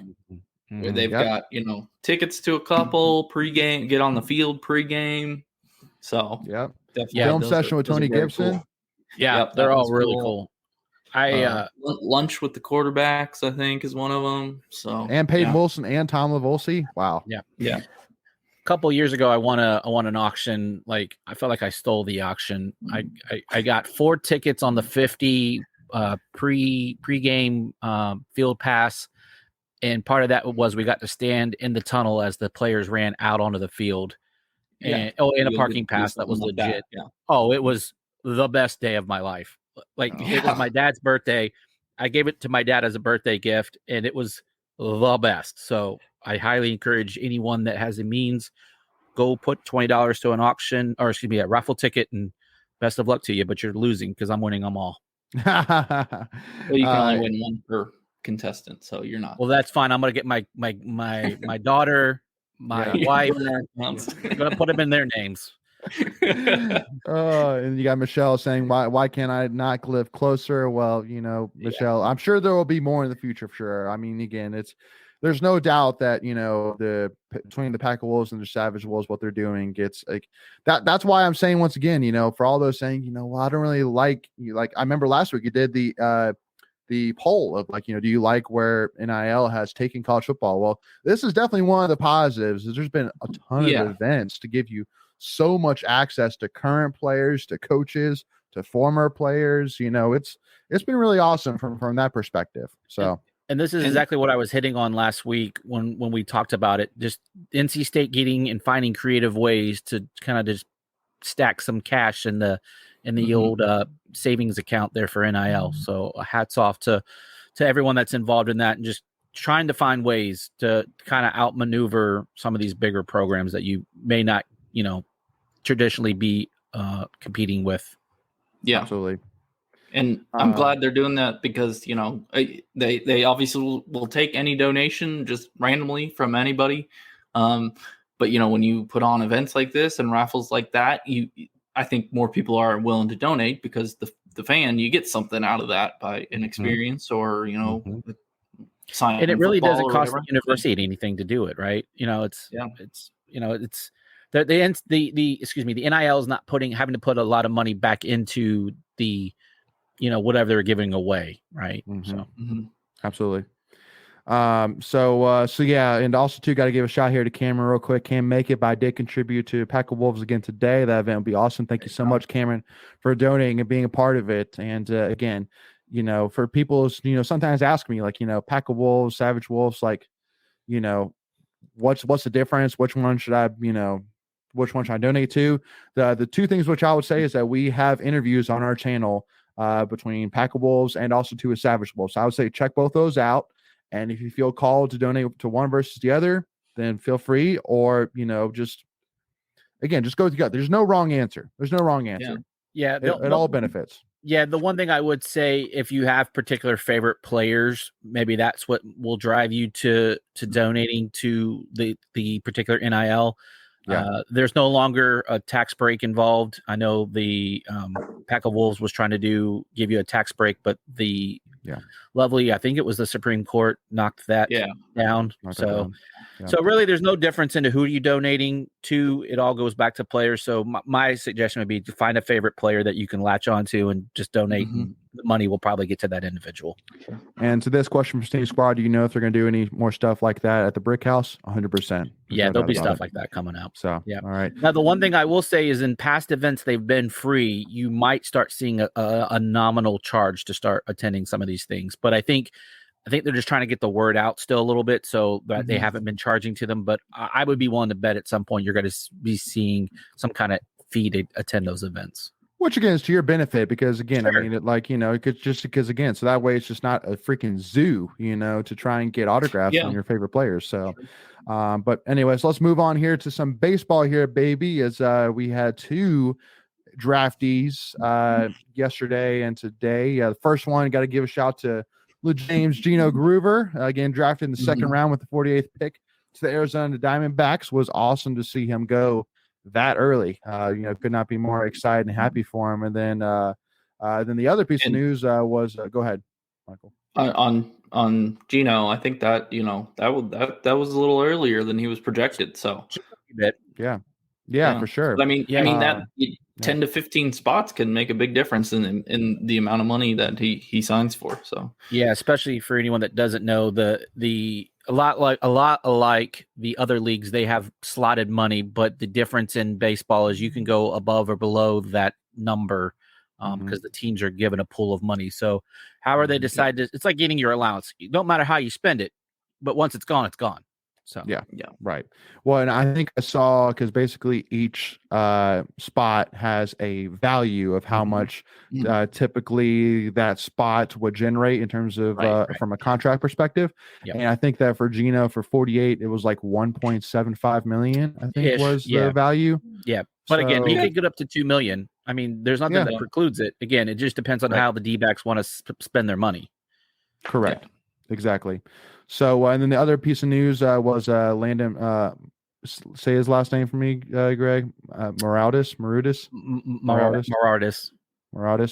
Where they've got, tickets to a couple pregame, get on the field pregame. So film session with Tony Gibson. Cool. Yeah, they're all really cool. Lunch with the quarterbacks, I think, is one of them. So and Peyton Wilson and Tom Lavolsi. Wow. Yeah. A couple years ago, I won an auction. Like I felt like I stole the auction. I got 4 tickets on the 50 pregame field pass, and part of that was we got to stand in the tunnel as the players ran out onto the field. And in a parking pass that was legit. It was the best day of my life. It was my dad's birthday. I gave it to my dad as a birthday gift, and it was the best. So I highly encourage anyone that has the means, go put $20 to an auction, or a raffle ticket, and best of luck to you. But you're losing because I'm winning them all. Well, you can only win one per contestant, so you're not. Well, that's fine. I'm gonna get my daughter, my wife. I'm gonna put them in their names. And you got Michelle saying, why can't I not live closer? Well, Michelle, I'm sure there will be more in the future for sure. I mean, again, there's no doubt that between the Pack of Wolves and the Savage Wolves, what they're doing gets like that. That's why I'm saying once again, for all those saying, well, I don't really like you. Like I remember last week you did the poll of do you like where NIL has taken college football? Well, this is definitely one of the positives. There's been a ton of events to give you so much access to current players, to coaches, to former players. It's been really awesome from that perspective. So. And this is exactly what I was hitting on last week when we talked about it. Just NC State getting and finding creative ways to kind of just stack some cash in the old savings account there for NIL. So hats off to everyone that's involved in that and just trying to find ways to kind of outmaneuver some of these bigger programs that you may not, traditionally be competing with. Yeah, absolutely. And I'm glad they're doing that because, they obviously will take any donation just randomly from anybody. But, when you put on events like this and raffles like that, I think more people are willing to donate because the fan, you get something out of that by an experience or, sign. And it really doesn't cost the university anything to do it, right? The NIL is not having to put a lot of money back into the whatever they're giving away, right? So absolutely. So yeah, and also too, got to give a shout here to Cameron real quick. Cam Make It, but I did contribute to Pack of Wolves again today. That event will be awesome. Thank you so much, Cameron, for donating and being a part of it. And again, for people, sometimes ask me Pack of Wolves, Savage Wolves, what's the difference? Which one should I donate to? The two things which I would say is that we have interviews on our channel between Pack of Wolves and also to a Savage Wolves. So I would say check both those out. And if you feel called to donate to one versus the other, then feel free. Or, just go together. There's no wrong answer. Yeah. It all benefits. Yeah, the one thing I would say, if you have particular favorite players, maybe that's what will drive you to donating to the particular NIL. Yeah. There's no longer a tax break involved. I know the Pack of Wolves was trying to give you a tax break, but the lovely, I think it was the Supreme Court knocked that down. So really, there's no difference into who you're donating to. It all goes back to players. So my suggestion would be to find a favorite player that you can latch onto and just donate. And the money will probably get to that individual. And to this question from Steam Squad, do you know if they're going to do any more stuff like that at the Brick House? 100%. Yeah, there'll be stuff like that coming out. So, yeah. All right. Now, the one thing I will say is in past events, they've been free. You might start seeing a nominal charge to start attending some of these things. But I think they're just trying to get the word out still a little bit, so that they haven't been charging to them. But I would be willing to bet at some point you're going to be seeing some kind of fee to attend those events. Which again is to your benefit, because again, I mean, it could just because again, so that way it's just not a freaking zoo, to try and get autographs from your favorite players. So, but anyways, let's move on here to some baseball here, baby. As we had two draftees yesterday and today. The first one, got to give a shout to Blue James Gino Groover, again drafted in the second round with the 48th pick to the Arizona Diamondbacks. Was awesome to see him go that early. Could not be more excited and happy for him. And then the other piece of news was go ahead, Michael. On Gino, I think that that was a little earlier than he was projected. So yeah, for sure. But I mean that 10 to 15 spots can make a big difference in the amount of money that he signs for. So yeah, especially for anyone that doesn't know, a lot like the other leagues, they have slotted money, but the difference in baseball is you can go above or below that number because the teams are given a pool of money. So however they decide to, it's like getting your allowance. It don't matter how you spend it, but once it's gone, it's gone. So yeah, right. Well, and I think I saw, because basically each spot has a value of how much typically that spot would generate in terms of from a contract perspective. And I think that for Gino, for 48, it was like 1.75 million, I think was the value. Yeah. But again, he could get up to 2 million. I mean, there's nothing that precludes it. Again, it just depends on how the D-backs want to spend their money. Correct. Exactly. So, and then the other piece of news was Landon. Say his last name for me, Greg. Morales.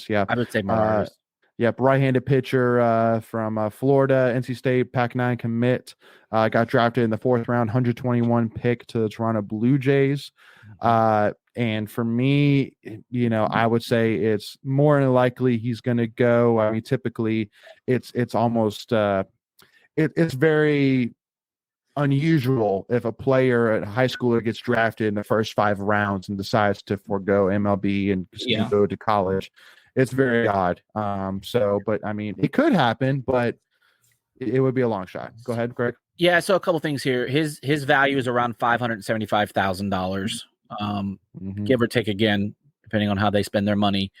Yeah, I would say Morales. Yep, right-handed pitcher from Florida, NC State, Pac-9 commit. Got drafted in the 4th round, 121 pick to the Toronto Blue Jays. And for me, I would say it's more than likely he's going to go. I mean, typically, it's almost it's very unusual if a player, a high schooler, gets drafted in the first 5 rounds and decides to forego MLB and go to college. It's very odd. But I mean, it could happen, but it would be a long shot. Go ahead, Greg. Yeah. So a couple things here. His value is around $575,000, give or take, again, depending on how they spend their money.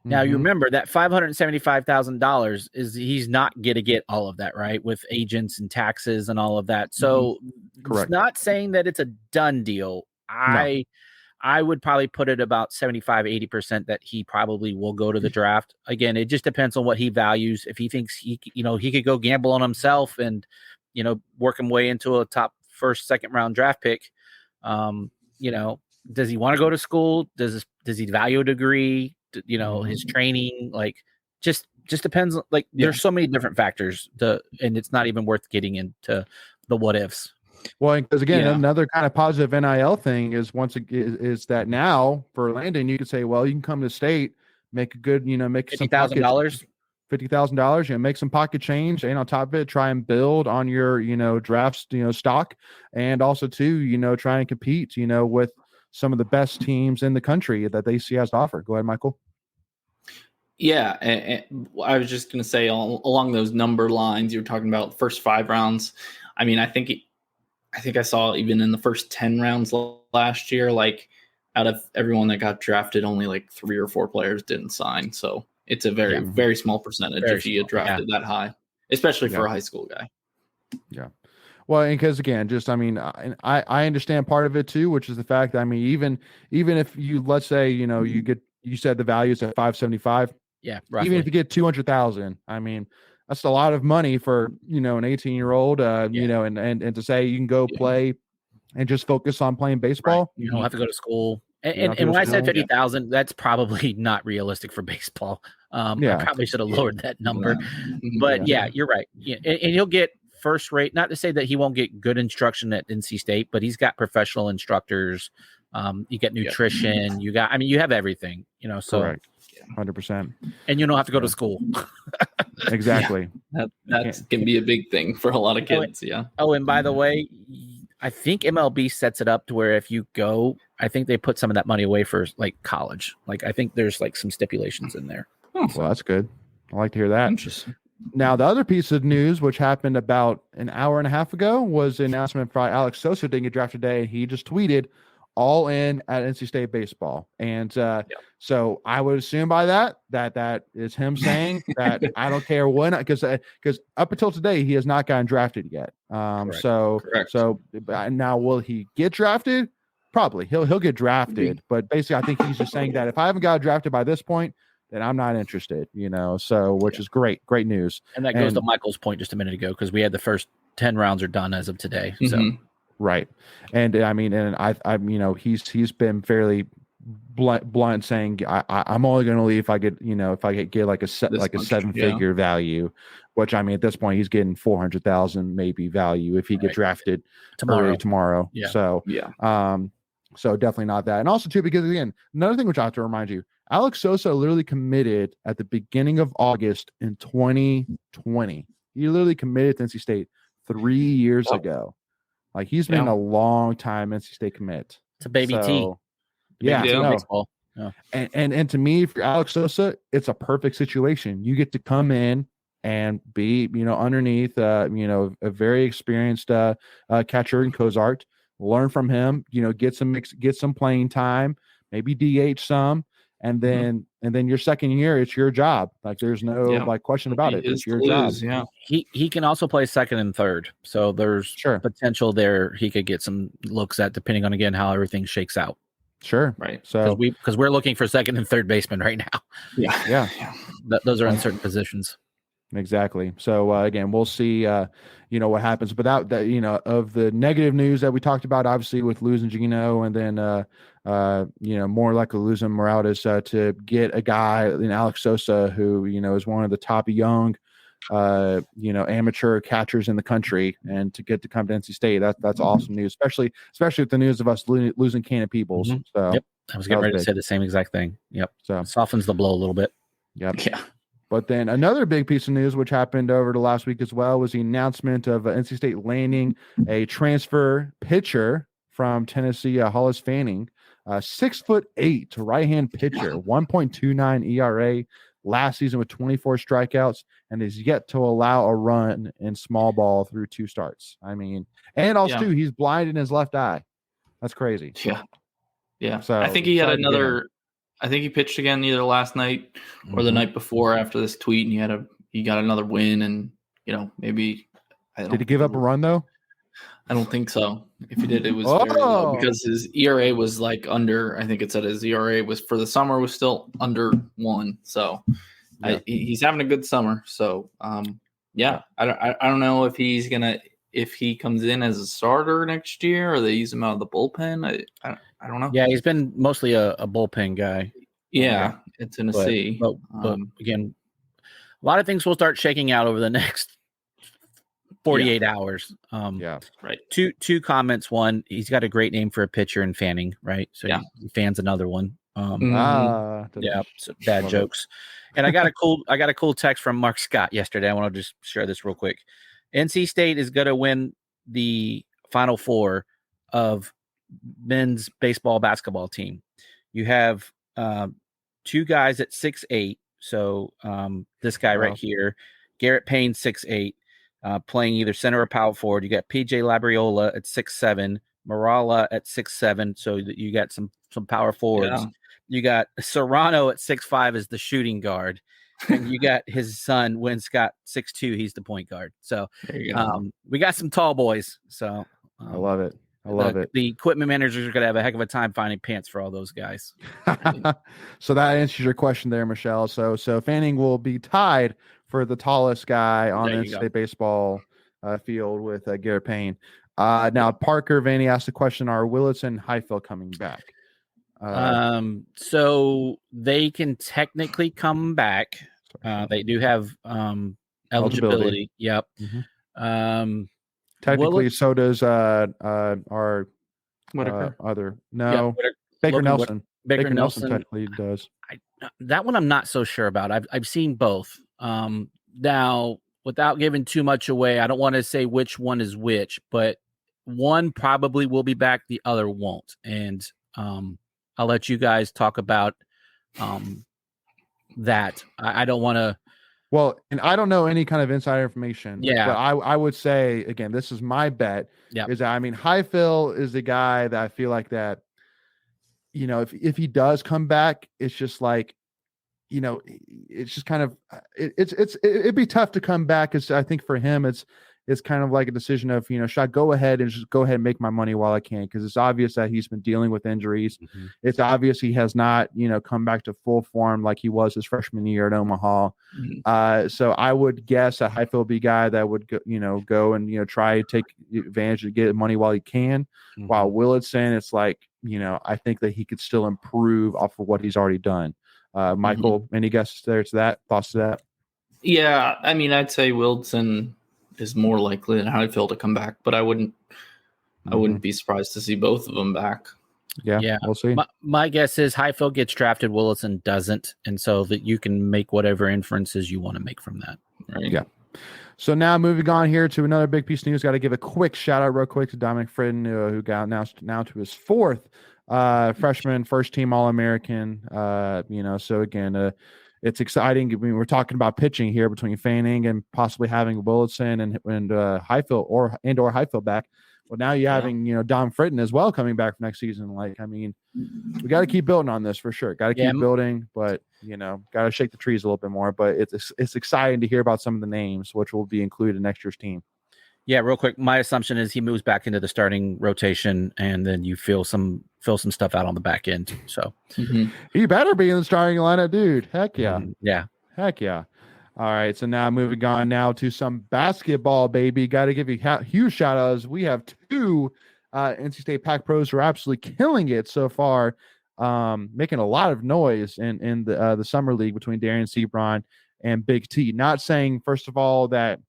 Now, you remember that $575,000 is he's not going to get all of that, right? With agents and taxes and all of that. So it's not saying that it's a done deal. I would probably put it about 75-80% that he probably will go to the draft. Again, it just depends on what he values. If he thinks he could go gamble on himself and, work him way into a top 1st, 2nd round draft pick. Does he want to go to school? Does he value a degree? His training, just depends. There's so many different factors and it's not even worth getting into the what ifs. Well, because again, another kind of positive NIL thing is is that now for Landon, you could say, well, you can come to state, make a good, make $50,000, $50,000, make some pocket change, and on top of it, try and build on your, drafts, stock, and also too, try and compete, with some of the best teams in the country that the ACC has to offer. Go ahead, Michael. Yeah, and I was just going to say along those number lines, you were talking about first 5 rounds. I mean, I think I saw even in the first 10 rounds last year, out of everyone that got drafted, only 3 or 4 players didn't sign. So it's a very, very small percentage if you get drafted that high, especially for a high school guy. Yeah. Well, and because again, I understand part of it too, which is the fact that even if you, let's say, you said the value is at 575, Yeah, roughly. Even if you get 200,000, I mean, that's a lot of money for an 18-year-old. And to say you can go play and just focus on playing baseball. Right. You don't have to go to school. And when I said 50,000, that's probably not realistic for baseball. I probably should have lowered that number. But you're right. Yeah, and he'll get first rate. Not to say that he won't get good instruction at NC State, but he's got professional instructors. You get nutrition. You have everything. So correct. 100%. And you don't have to go to school. Exactly. That can be a big thing for a lot of kids. Oh, and by the way, I think MLB sets it up to where if you go, I think they put some of that money away for like college. Like I think there's like some stipulations in there. Well, that's good. I like to hear that. Interesting. Now, the other piece of news, which happened about an hour and a half ago, was an announcement by Alex Sosa didn't get drafted today. He just tweeted all in at NC State baseball. And so I would assume by that is him saying that I don't care when, because up until today, he has not gotten drafted yet. Correct. So now will he get drafted? Probably he'll get drafted, but basically I think he's just saying that if I haven't got drafted by this point, then I'm not interested, so which is great news. And that goes to Michael's point just a minute ago, because we had the first 10 rounds are done as of today. So right. And I mean, and I'm he's been fairly blunt saying I'm only going to leave if I get get like a 7-figure value, which I mean at this point he's getting 400,000 maybe value if he get drafted tomorrow. Yeah. So so definitely not that. And also too, because again, another thing which I have to remind you, Alex Sosa literally committed at the beginning of August in 2020. He literally committed to NC State 3 years ago. Like he's been a long time NC State commit. It's a baby team. Yeah, baseball. Yeah. And to me, for Alex Sosa, it's a perfect situation. You get to come in and be, underneath, a very experienced catcher in Cozart. Learn from him. Get some playing time. Maybe DH some, and then your second year, it's your job. Like there's no question about it. It's your job. Yeah. He can also play second and third, so there's potential there. He could get some looks at depending on again how everything shakes out. Sure. Right. So because we're looking for second and third baseman right now. Yeah. Those are uncertain positions. Exactly. So again, we'll see. What happens. But that of the negative news that we talked about, obviously with losing Gino, and then more likely losing Morales to get a guy in Alex Sosa who is one of the top young amateur catchers in the country, and to get to come to NC State, that's awesome news, especially with the news of us losing Cannon Peoples. So I was getting ready to say the same exact thing. So softens the blow a little bit. Yeah. But then another big piece of news, which happened over the last week as well, was the announcement of NC State landing a transfer pitcher from Tennessee, Hollis Fanning, 6'8" right-hand pitcher, 1.29 ERA last season with 24 strikeouts, and is yet to allow a run in small ball through 2 starts. I mean, and also too, he's blind in his left eye. That's crazy. Yeah. So I think he had another. I think he pitched again either last night or the night before after this tweet, and he got another win, and maybe did he give up a run though? I don't think so. If he did, it was very low because his ERA was like under. I think it said his ERA was for the summer was still under 1. So he's having a good summer. So I don't know if if he comes in as a starter next year or they use him out of the bullpen. I don't know. Yeah, he's been mostly a bullpen guy. Yeah, it's Tennessee. But again, a lot of things will start shaking out over the next 48 hours. Right. Two comments. One, he's got a great name for a pitcher in Fanning, right? So he fans another one. So bad jokes. And I got a cool text from Mark Scott yesterday. I want to just share this real quick. NC State is going to win the Final Four of men's basketball team. You have 2 guys at 6'8". So this guy right here, Garrett Payne, 6'8", playing either center or power forward. You got PJ Labriola at 6'7", Marala at 6'7". So you got some power forwards. You got Serrano at 6'5" as the shooting guard. And you got his son, Win Scott, 6'2". He's the point guard. So we got some tall boys. So I love it. I love it. The equipment managers are going to have a heck of a time finding pants for all those guys. So that answers your question there, Michelle. So Fanning will be tied for the tallest guy on the state baseball field with Garrett Payne. Now, Parker Vanny asked the question: are Willits and Highfield coming back? So they can technically come back. They do have eligibility. Yep. Mm-hmm. Technically, so does our Whitaker. Baker Nelson. Baker Nelson technically does. That one I'm not so sure about. I've seen both. Now, without giving too much away, I don't want to say which one is which, but one probably will be back, the other won't. And I'll let you guys talk about that. I don't want to. Well, and I don't know any kind of insider information. Yeah. But I would say, again, this is my bet. Yeah. Is that, I mean, Highfield is the guy that I feel like that, you know, if he does come back, it's just like, you know, it's just kind of, it'd be tough to come back. Because I think for him, it's kind of like a decision of, you know, should I go ahead and just go ahead and make my money while I can? Because it's obvious that he's been dealing with injuries. Mm-hmm. It's obvious he has not, you know, come back to full form like he was his freshman year at Omaha. Mm-hmm. So I would guess a Highfield be guy that would go and, you know, try to take advantage of get money while he can. Mm-hmm. While Willitson, it's like, you know, I think that he could still improve off of what he's already done. Michael, mm-hmm. Any guesses there to that? Thoughts to that? Yeah, I mean, I'd say Willitson is more likely than Highfield to come back, but I wouldn't be surprised to see both of them back. Yeah. We'll see. My guess is Highfield gets drafted, Willitson doesn't, and so that you can make whatever inferences you want to make from that. Right? Yeah. So now moving on here to another big piece of news. Got to give a quick shout out real quick to Dominic Fritton, who got now to his fourth freshman, first team All-American. So again, it's exciting. I mean, we're talking about pitching here between Fanning and possibly having Willitson and Highfield or Highfield back. Well, now you're having, you know, Dom Fritton as well coming back for next season. Like, I mean, we got to keep building on this for sure. Got to keep building, but, you know, got to shake the trees a little bit more. But it's exciting to hear about some of the names, which will be included in next year's team. Yeah, real quick. My assumption is he moves back into the starting rotation, and then you fill some stuff out on the back end. So he better be in the starting lineup, dude. Heck yeah, yeah, heck yeah. All right, so now moving on now to some basketball, baby. Got to give you huge shout outs. We have two NC State Pac pros who are absolutely killing it so far, making a lot of noise in the summer league between Darian Sebron and Big T. Not saying, first of all, that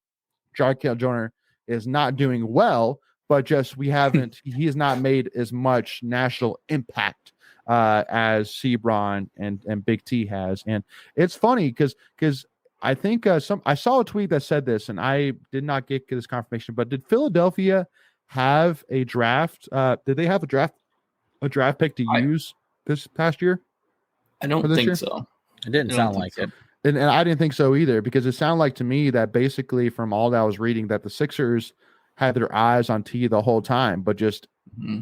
Jarkel Joyner is not doing well, but just he has not made as much national impact as Sebron and Big T has. And it's funny because I think I saw a tweet that said this, and I did not get this confirmation, but did Philadelphia have a draft? Did they have a draft pick to use this past year? I don't think so. It didn't sound like it. And I didn't think so either, because it sounded like to me that basically from all that I was reading that the Sixers had their eyes on T the whole time, but just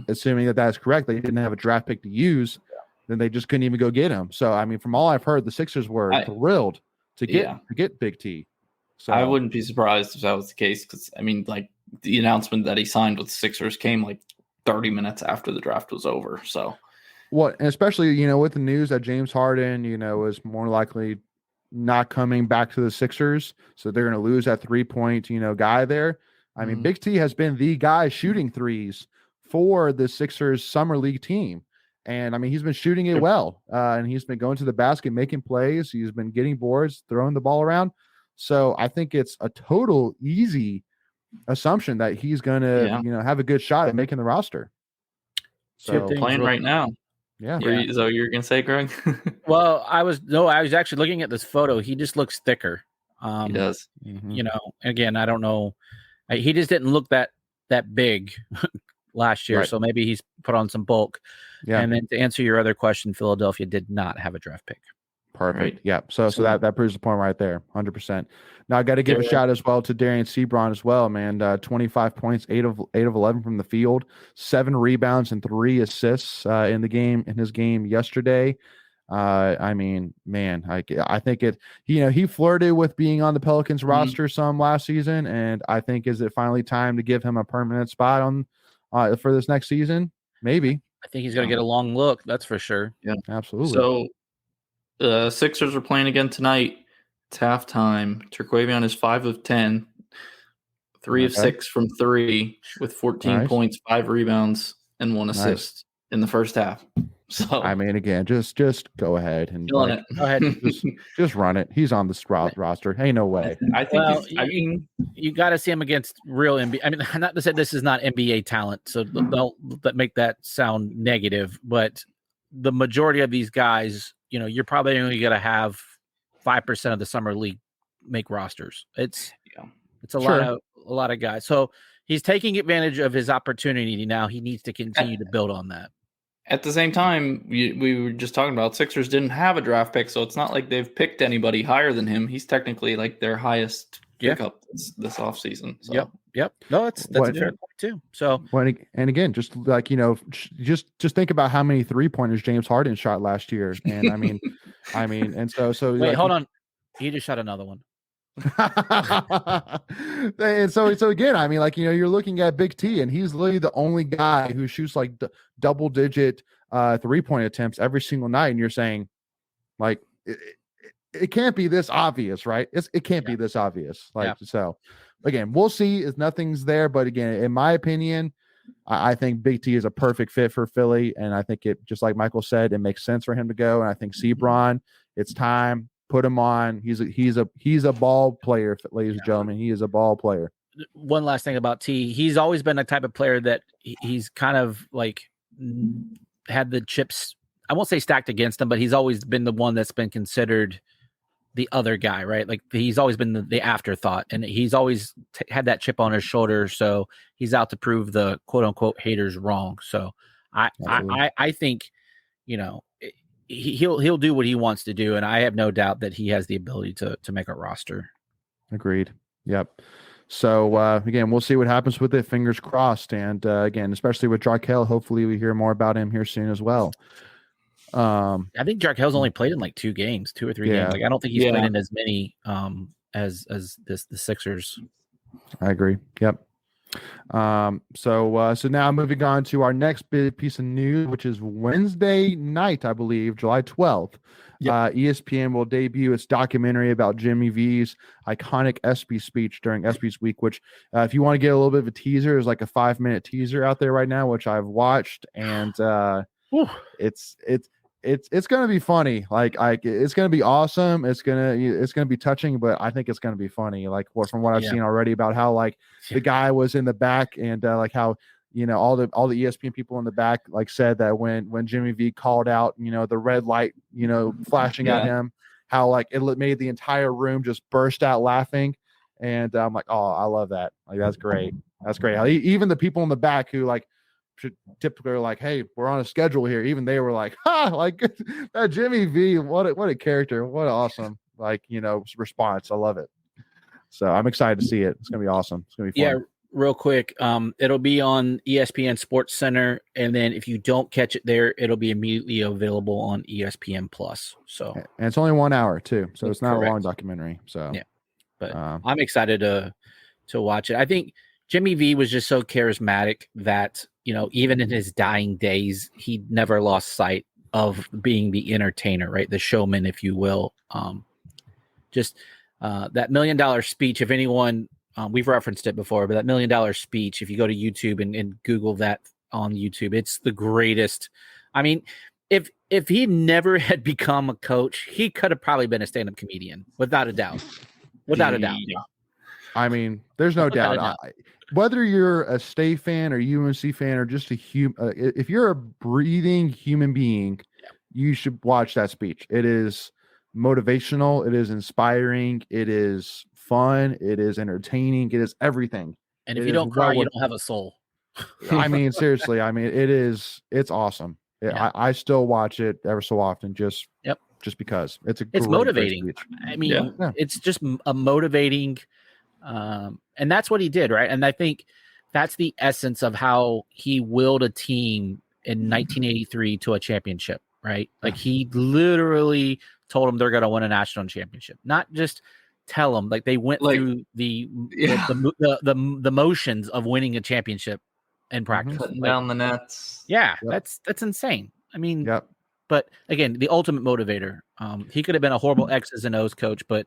assuming that that's correct, they didn't have a draft pick to use, then they just couldn't even go get him. So, I mean, from all I've heard, the Sixers were thrilled to get Big T. So I wouldn't be surprised if that was the case, because, I mean, like, the announcement that he signed with the Sixers came like 30 minutes after the draft was over. So, and especially, you know, with the news that James Harden, you know, is more likely not coming back to the Sixers, so they're going to lose that 3-point, you know, guy there. I mean, Big T has been the guy shooting threes for the Sixers summer league team, and I mean, he's been shooting it well, and he's been going to the basket, making plays. He's been getting boards, throwing the ball around. So I think it's a total easy assumption that he's going to, you know, have a good shot at making the roster. So playing right now. Yeah. So you're gonna say, Greg? Well, I was actually looking at this photo. He just looks thicker. He does. You know, again, I don't know. He just didn't look that big last year, so maybe he's put on some bulk. Yeah. And then to answer your other question, Philadelphia did not have a draft pick. Perfect. Right. Yeah. So that proves the point right there. 100%. Now I got to give a shout as well to Darian Sebron as well, man. 25 points, 8 of 11 from the field, 7 rebounds and 3 assists in his game yesterday. I mean, man, I think he flirted with being on the Pelicans roster some last season, and I think is it finally time to give him a permanent spot for this next season? Maybe. I think he's going to get a long look. That's for sure. Yeah, absolutely. So, Sixers are playing again tonight. It's halftime. Terquavion is 5 of 10, 3 of 6 from 3 with 14 points, 5 rebounds, and 1 assist in the first half. So I mean, again, just go ahead and go ahead, just run it. He's on the roster. Hey, no way. I think. You got to see him against real NBA. I mean, not to say this is not NBA talent, so don't make that sound negative. But the majority of these guys, you're probably only going to have 5% of the summer league make rosters. It's a lot of guys. So he's taking advantage of his opportunity now. He needs to continue to build on that. At the same time, we were just talking about Sixers didn't have a draft pick, so it's not like they've picked anybody higher than him. He's technically like their highest pickup this offseason. So. Yep. No, that's a fair point too. So and again, just like just think about how many 3-pointers James Harden shot last year, and I mean, and so wait, hold on, he just shot another one. And so again, I mean, you're looking at Big T, and he's literally the only guy who shoots like double-digit 3-point attempts every single night, and you're saying, like, it can't be this obvious, right? It can't be this obvious. So again, we'll see if nothing's there, but again, in my opinion, I think Big T is a perfect fit for Philly, and I think it, just like Michael said, it makes sense for him to go. And I think Sebron, it's time. Put him on. He's a ball player, ladies and gentlemen. He is a ball player. One last thing about T, he's always been the type of player that he's kind of like had the chips, I won't say stacked against him, but he's always been the one that's been considered the other guy, right? Like he's always been the afterthought, and he's always had that chip on his shoulder. So he's out to prove the quote unquote haters wrong. So I think, he'll do what he wants to do, and I have no doubt that he has the ability to make a roster. Agreed. Yep. So again, we'll see what happens with it. Fingers crossed. And again, especially with Jarkel, hopefully we hear more about him here soon as well. I think Jarkel's only played in like 2 or 3 games. Like I don't think he's played in as many as the Sixers. I agree. Yep. So now moving on to our next big piece of news, which is Wednesday night, I believe, July 12th. ESPN will debut its documentary about Jimmy V's iconic ESPY speech during ESPY's week, which if you want to get a little bit of a teaser, there's like a 5-minute teaser out there right now, which I've watched, and it's going to be funny. It's going to be awesome. It's going to be touching, but I think it's going to be funny. From what I've seen already about how the guy was in the back, and how all the ESPN people in the back said that when Jimmy V called out the red light flashing at him, how it made the entire room just burst out laughing, and I'm like, oh, I love that. That's great. That's great. Even the people in the back who typically are like, hey, we're on a schedule here. Even they were like, that Jimmy V, what a character, what an awesome response. I love it. So I'm excited to see it. It's gonna be awesome. It's gonna be fun. Yeah, real quick, it'll be on ESPN Sports Center, and then if you don't catch it there, it'll be immediately available on ESPN Plus. So and it's only 1 hour too, so it's not a long documentary. So yeah, but I'm excited to watch it. I think Jimmy V was just so charismatic that even in his dying days, he never lost sight of being the entertainer, right? The showman, if you will. That $1 million speech, if anyone, we've referenced it before, but that $1 million speech, if you go to YouTube and Google that on YouTube, it's the greatest. I mean, if he never had become a coach, he could have probably been a stand-up comedian, without a doubt. Without a doubt. I mean, there's no doubt. Whether you're a State fan or UNC fan or just a human, if you're a breathing human being, you should watch that speech. It is motivational. It is inspiring. It is fun. It is entertaining. It is everything. And if you don't cry, you don't have a soul. I mean, seriously. I mean, it's awesome. I still watch it ever so often, just because it's motivating. Great speech. I mean, it's just a motivating. And that's what he did, right? And I think that's the essence of how he willed a team in 1983 to a championship, right? Like he literally told them they're going to win a national championship, not just tell them. They went through the motions of winning a championship in practice. Cutting down the nets. Yeah, Yep. that's insane. I mean, Yep. but again, the ultimate motivator. He could have been a horrible X's and O's coach, but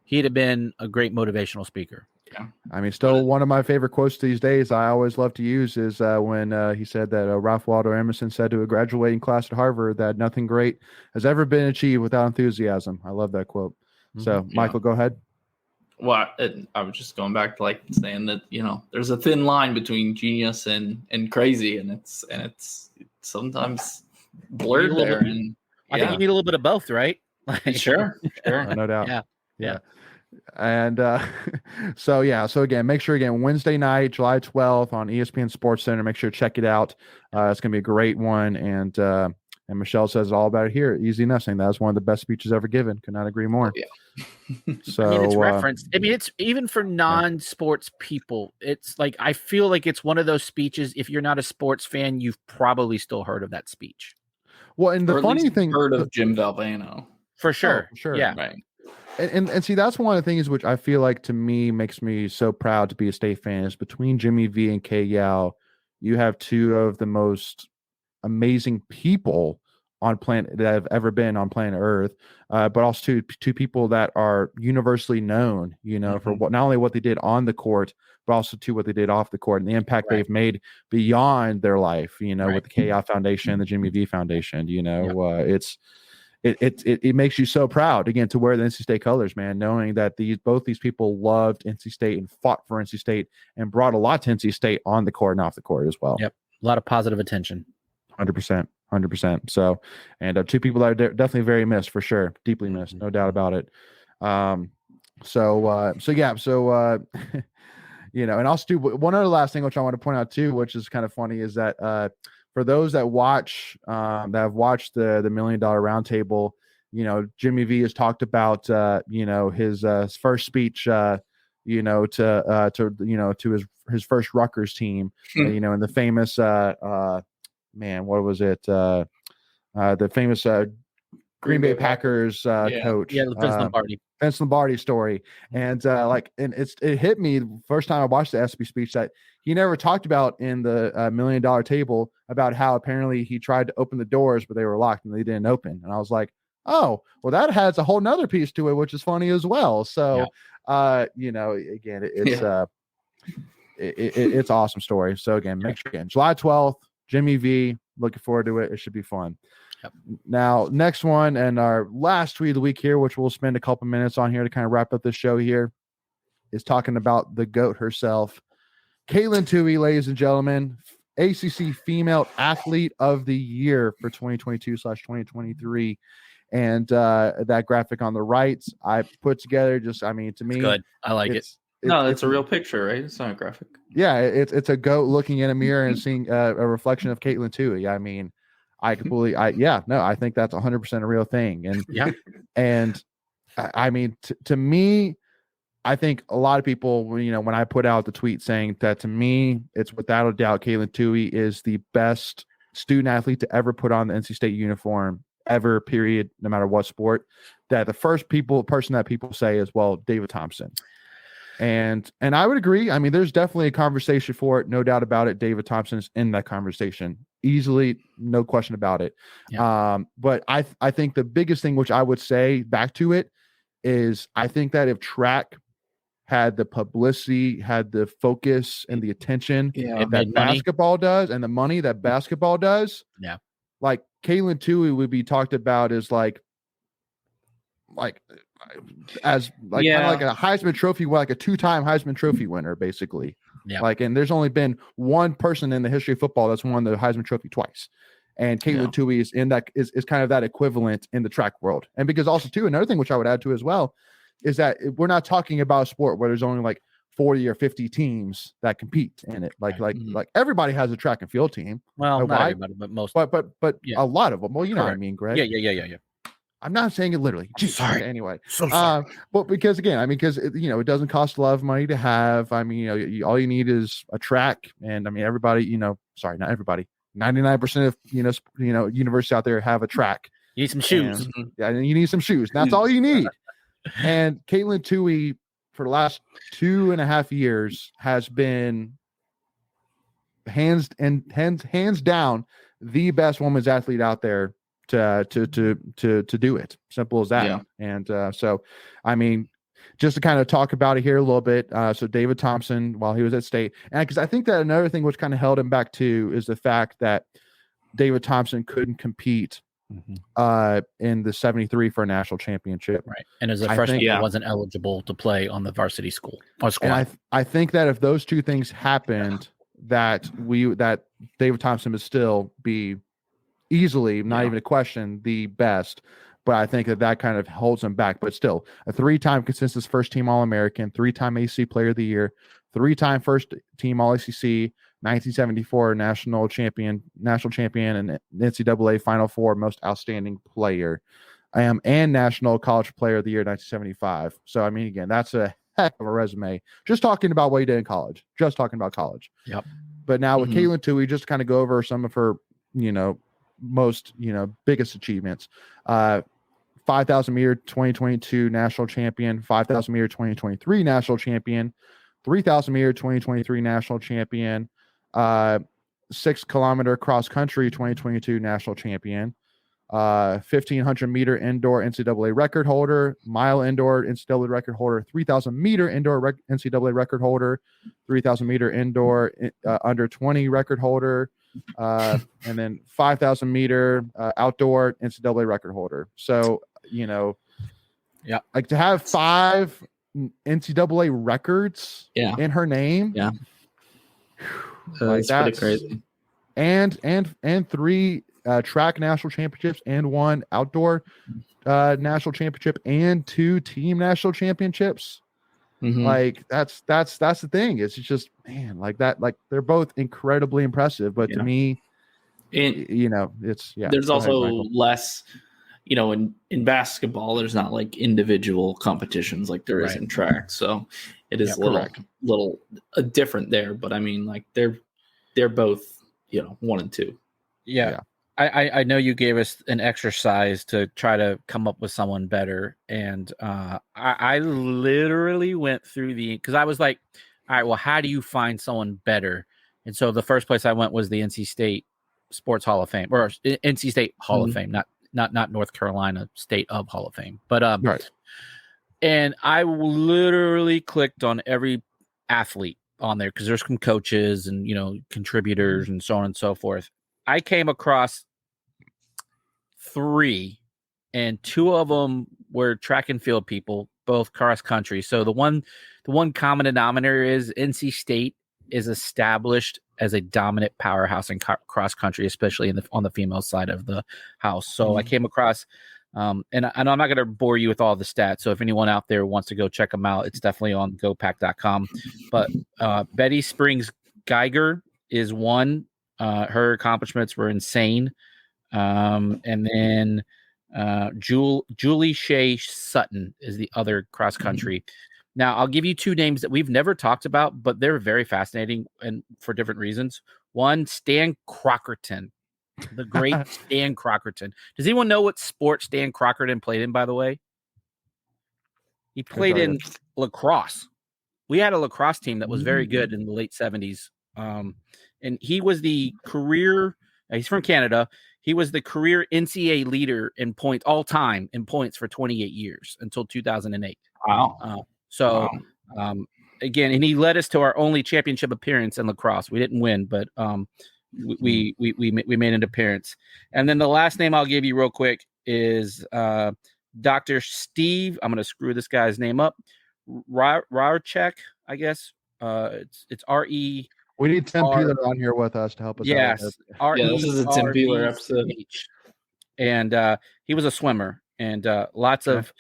he'd have been a great motivational speaker. Yeah. I mean, still one of my favorite quotes these days I always love to use is when he said that Ralph Waldo Emerson said to a graduating class at Harvard that nothing great has ever been achieved without enthusiasm. I love that quote. So, Michael, go ahead. Well, I was just going back to like saying that, there's a thin line between genius and crazy, and it's sometimes blurred there. And I think you need a little bit of both, right? Sure. No doubt. Yeah. And so again, make sure Wednesday night, July 12th on ESPN Sports Center. Make sure to check it out. It's gonna be a great one. And Michelle says all about it here. Easy nothing. That was one of the best speeches ever given. Could not agree more. Yeah. So I mean, it's referenced. I mean, it's even for non-sports people. It's like I feel like it's one of those speeches. If you're not a sports fan, you've probably still heard of that speech. Well, and the funny thing, heard of Jim Valvano for sure. For sure. Yeah. Right. And see, that's one of the things which I feel like to me makes me so proud to be a State fan is between Jimmy V and Kay Yao, you have two of the most amazing people on planet that have ever been on planet Earth, but also two people that are universally known, for what not only what they did on the court, but also to what they did off the court and the impact they've made beyond their life. With the Kay Yao Foundation, the Jimmy V Foundation. It makes you so proud again to wear the NC State colors, man, knowing that both these people loved NC State and fought for NC State and brought a lot to NC State on the court and off the court as well. Yep. A lot of positive attention. 100%. So, and two people that are definitely very missed for sure. Deeply missed. No doubt about it. And also do one other last thing, which I want to point out too, which is kind of funny is that, for those that have watched the $1 Million Roundtable, Jimmy V has talked about his first speech, to his first Rutgers team, and the famous what was it? The famous Green Bay Packers coach, Vince Lombardi story, and it hit me the first time I watched the SB speech that he never talked about in the $1 Million Table about how apparently he tried to open the doors, but they were locked and they didn't open. And I was like, oh, well, that has a whole nother piece to it, which is funny as well. So, again, it's awesome story. So again, make sure July 12th, Jimmy V, looking forward to it. It should be fun. Yep. Now, next one and our last tweet of the week here, which we'll spend a couple minutes on here to kind of wrap up this show here, is talking about the GOAT herself. Katelyn Tuohy, ladies and gentlemen, ACC Female Athlete of the Year for 2022/2023. And that graphic on the right, I put together to me, it's good. I like it. It's a real picture, right? It's not a graphic. Yeah, it's a goat looking in a mirror and seeing a reflection of Katelyn Tuohy. I mean, I think that's 100% a real thing. And I mean, to me, I think a lot of people, when I put out the tweet saying that, to me, it's without a doubt Katelyn Tuohy is the best student athlete to ever put on the NC State uniform ever, period, no matter what sport. That the first person that people say is, well, David Thompson. And I would agree. I mean, there's definitely a conversation for it. No doubt about it. David Thompson is in that conversation easily. No question about it. Yeah. But I think the biggest thing, which I would say back to it, is I think that if track had the publicity, had the focus and the attention that basketball does, and the money that basketball does, like Katelyn Tuohy would be talked about as kind of like a Heisman Trophy, like a 2-time Heisman Trophy winner, basically. Yeah. And there's only been one person in the history of football that's won the Heisman Trophy twice. And Katelyn Tuohy is in that is kind of that equivalent in the track world. And because also too, another thing which I would add to as well is that we're not talking about a sport where there's only like 40 or 50 teams that compete in it. Like everybody has a track and field team. Well, not everybody, but most. But a lot of them. Well, you know what I mean, Greg. Yeah. I'm not saying it literally. Sorry. Anyway, so sorry. But because it doesn't cost a lot of money to have. I mean, all you need is a track, and I mean, everybody, sorry, not everybody. 99% of universities out there have a track. You need some shoes. And you need some shoes. That's all you need. And Katelyn Tuohy, for the last 2.5 years, has been hands down the best women's athlete out there to do it. Simple as that. Yeah. And so, I mean, just to kind of talk about it here a little bit. So David Thompson, while he was at State, and because I think that another thing which kind of held him back too is the fact that David Thompson couldn't compete in the 73 for a national championship. Right. And as a freshman, he wasn't eligible to play on the varsity school or squad. And I think that if those two things happened, that David Thompson would still be easily, not even a question, the best. But I think that kind of holds him back. But still, a 3-time consensus first team All-American, 3-time ACC Player of the Year, 3-time first team All-ACC, 1974 national champion, and NCAA Final Four most outstanding player, and National College Player of the Year 1975. So I mean, again, that's a heck of a resume. Just talking about what he did in college. Just talking about college. Yep. But now with Katelyn Tuohy, just kind of go over some of her, most biggest achievements. 5,000 meter 2022 national champion, 5,000 meter 2023 national champion, 3,000 meter 2023 national champion, 6-kilometer cross country 2022 national champion, 1,500 meter indoor NCAA record holder, mile indoor NCAA record holder, 3,000 meter indoor NCAA record holder, 3,000 meter indoor under 20 record holder, and then 5,000 meter outdoor NCAA record holder. So, like to have 5 NCAA records in her name. Yeah. Like that's pretty crazy. And 3 track national championships and 1 outdoor national championship and 2 team national championships. Like that's the thing. It's just, man, like that, like they're both incredibly impressive, but to me, it's there's also less, in basketball, there's not like individual competitions like there is in track. So it is a little different there, but I mean, like they're both, 1 and 2. Yeah. I know you gave us an exercise to try to come up with someone better. And I literally went through because I was like, all right, well, how do you find someone better? And so the first place I went was the NC State Sports Hall of Fame, or NC State Hall of Fame, not North Carolina State of Hall of Fame. But right. And I literally clicked on every athlete on there because there's some coaches and, contributors and so on and so forth. I came across 3, and 2 of them were track and field people, both cross country. So the one common denominator is NC State is established as a dominant powerhouse in cross country, especially on the female side of the house. So I came across, and I'm not going to bore you with all the stats. So if anyone out there wants to go check them out, it's definitely on gopack.com. But Betty Springs Geiger is one. Her accomplishments were insane. And then Julie Shea Sutton is the other cross country. Now, I'll give you 2 names that we've never talked about, but they're very fascinating and for different reasons. One, Stan Crockerton, the great Stan Crockerton. Does anyone know what sport Stan Crockerton played in, by the way? He played in lacrosse. We had a lacrosse team that was very good in the late 70s. And he was the career, he's from Canada. He was the career NCAA leader in points all time in points for 28 years until 2008. Wow. Again, and he led us to our only championship appearance in lacrosse. We didn't win, but we made an appearance. And then the last name I'll give you real quick is Dr. Steve. I'm going to screw this guy's name up. Rarchek, I guess. It's R-E. We need Tim Peeler on here with us to help us out. Yes. This is a Tim Peeler episode. And he was a swimmer, and lots of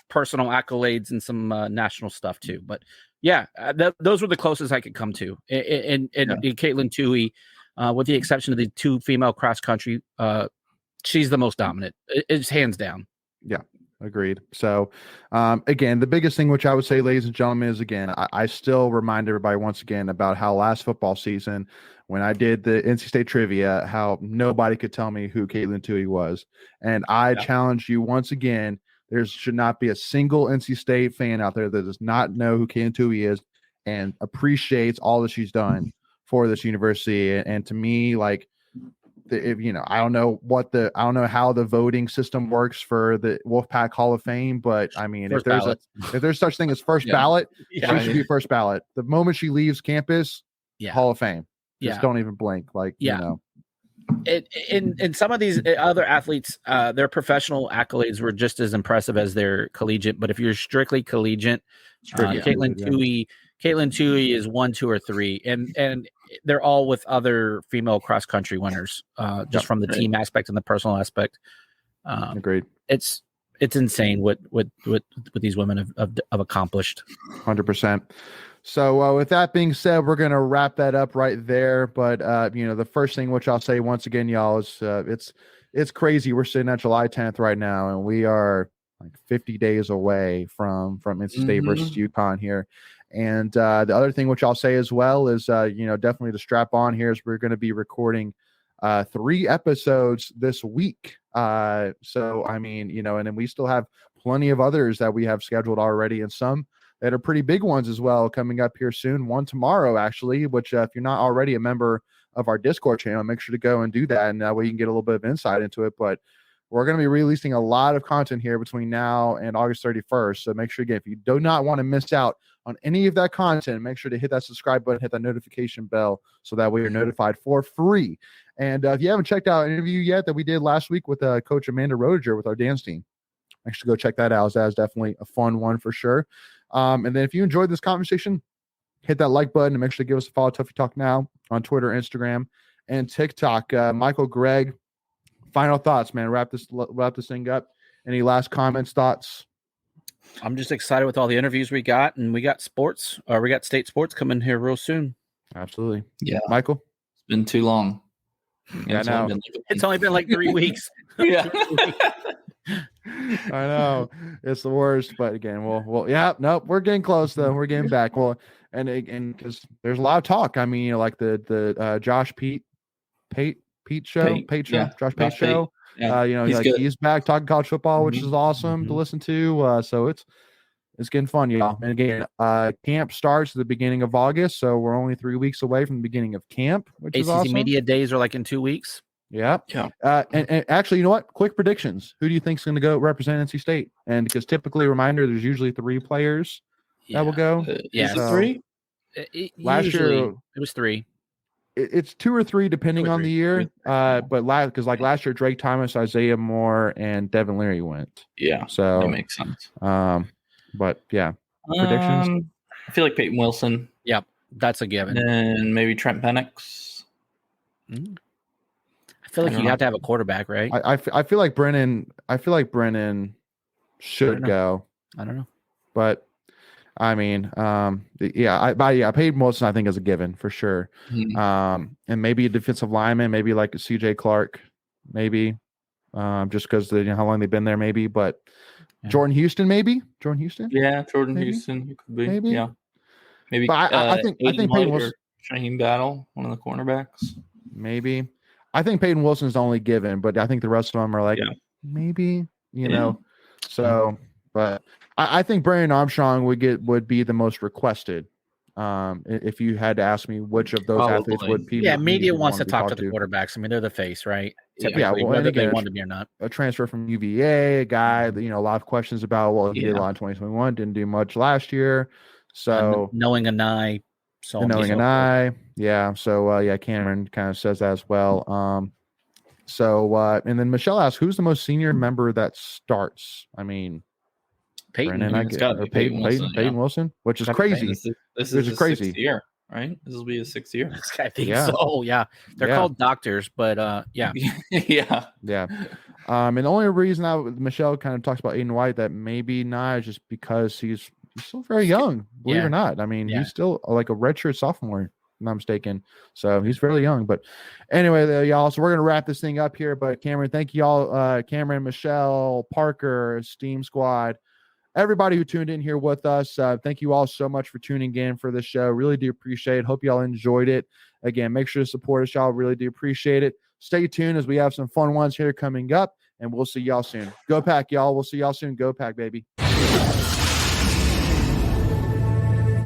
personal accolades and some national stuff too. But those were the closest I could come to. And Katelyn Tuohy, with the exception of the 2 female cross country, she's the most dominant. It's hands down. Yeah. Agreed. So, again, the biggest thing, which I would say, ladies and gentlemen, is, again, I still remind everybody once again about how last football season, when I did the NC State trivia, how nobody could tell me who Katelyn Tuohy was. And I challenge you once again, there should not be a single NC State fan out there that does not know who Katelyn Tuohy is and appreciates all that she's done for this university. And to me, like, I don't know how the voting system works for the Wolfpack Hall of Fame, but I mean, First if there's such thing as first ballot, she should be first ballot. The moment she leaves campus, Hall of Fame. Just don't even blink. Like, in some of these other athletes, their professional accolades were just as impressive as their collegiate. But if you're strictly collegiate, Katelyn Tuohy is 1, 2, or 3, and they're all with other female cross country winners, just from the team aspect and the personal aspect. Agreed. It's insane what these women have accomplished. 100%. So with that being said, we're going to wrap that up right there. But the first thing which I'll say once again, y'all, is it's crazy. We're sitting at July 10th right now, and we are like 50 days away from NC State versus UConn here. And the other thing which I'll say as well is definitely to strap on here is we're going to be recording 3 episodes this week. So I mean, and then we still have plenty of others that we have scheduled already, and some that are pretty big ones as well coming up here soon. One tomorrow, actually, which if you're not already a member of our Discord channel, make sure to go and do that, and that way you can get a little bit of insight into it. But we're going to be releasing a lot of content here between now and August 31st. So make sure, again, if you do not want to miss out on any of that content, make sure to hit that subscribe button, hit that notification bell, so that way you're notified for free. And if you haven't checked out an interview yet that we did last week with Coach Amanda Roediger with our dance team, make sure to go check that out. That was definitely a fun one for sure. And then if you enjoyed this conversation, hit that like button and make sure to give us a follow, Tuffy Talk Now, on Twitter, Instagram, and TikTok. Michael, Greg, final thoughts, man. Wrap this thing up. Any last comments, thoughts? I'm just excited with all the interviews we got, and we got state sports coming here real soon. Absolutely. Yeah. Michael? It's been too long. Yeah, I know. It's only been like 3 weeks. Yeah. I know it's the worst, but again, we're getting close though. We're getting back. Well, and because there's a lot of talk. I mean, like the Josh Pate show. Josh Pate show. Yeah. He's back talking college football, which is awesome to listen to. So it's getting fun, y'all. And again, camp starts at the beginning of August, so we're only 3 weeks away from the beginning of camp, which is awesome. Media days are like in 2 weeks. Yeah. And actually, you know what? Quick predictions. Who do you think is going to go represent NC State? And because typically, reminder, there's usually 3 players that will go. Is it 3? Last year it was 3. It's 2 or 3 depending on the year. But because last year, Drake Thomas, Isaiah Moore, and Devin Leary went. Yeah. So that makes sense. But yeah, predictions. I feel like Peyton Wilson. Yep, that's a given. And maybe Trent Penix. I feel like you have to have a quarterback, right? I feel like Brennan. Should go. I don't know, but I mean, Peyton Wilson I think is a given for sure. And maybe a defensive lineman, maybe like a CJ Clark, maybe just because how long they've been there, maybe. But Jordan Houston, maybe Jordan Houston. Yeah, Jordan Houston he could be. Maybe. Yeah, maybe. But I think Peyton Wilson, Shaheem Battle, one of the cornerbacks. Maybe. I think Peyton Wilson is the only given, but I think the rest of them are like maybe, So, but I think Brandon Armstrong would be the most requested. If you had to ask me which of those athletes would be. Yeah, media wants to talk to the quarterbacks. I mean, they're the face, right? Whether they want to be or not. A transfer from UVA, a guy that a lot of questions about. Well, he did a lot in 2021, didn't do much last year. So knowing a Nye. Yeah. So Cameron kind of says that as well. And then Michelle asks, who's the most senior member that starts? I mean, Peyton. Peyton Wilson, which is crazy. This is crazy. 6th year, right? This will be his 6th year. I think so. Yeah, they're called doctors, but yeah. Yeah. And the only reason Michelle kind of talks about Aiden White that maybe not is just because he's still very young, believe it or not. I mean, he's still like a redshirt sophomore, if I'm not mistaken. So he's fairly young. But anyway, y'all, so we're going to wrap this thing up here. But Cameron, thank you all. Cameron, Michelle, Parker, Steam Squad, everybody who tuned in here with us. Thank you all so much for tuning in for this show. Really do appreciate it. Hope y'all enjoyed it. Again, make sure to support us, y'all. Really do appreciate it. Stay tuned as we have some fun ones here coming up, and we'll see y'all soon. Go Pack, y'all. We'll see y'all soon. Go Pack, baby.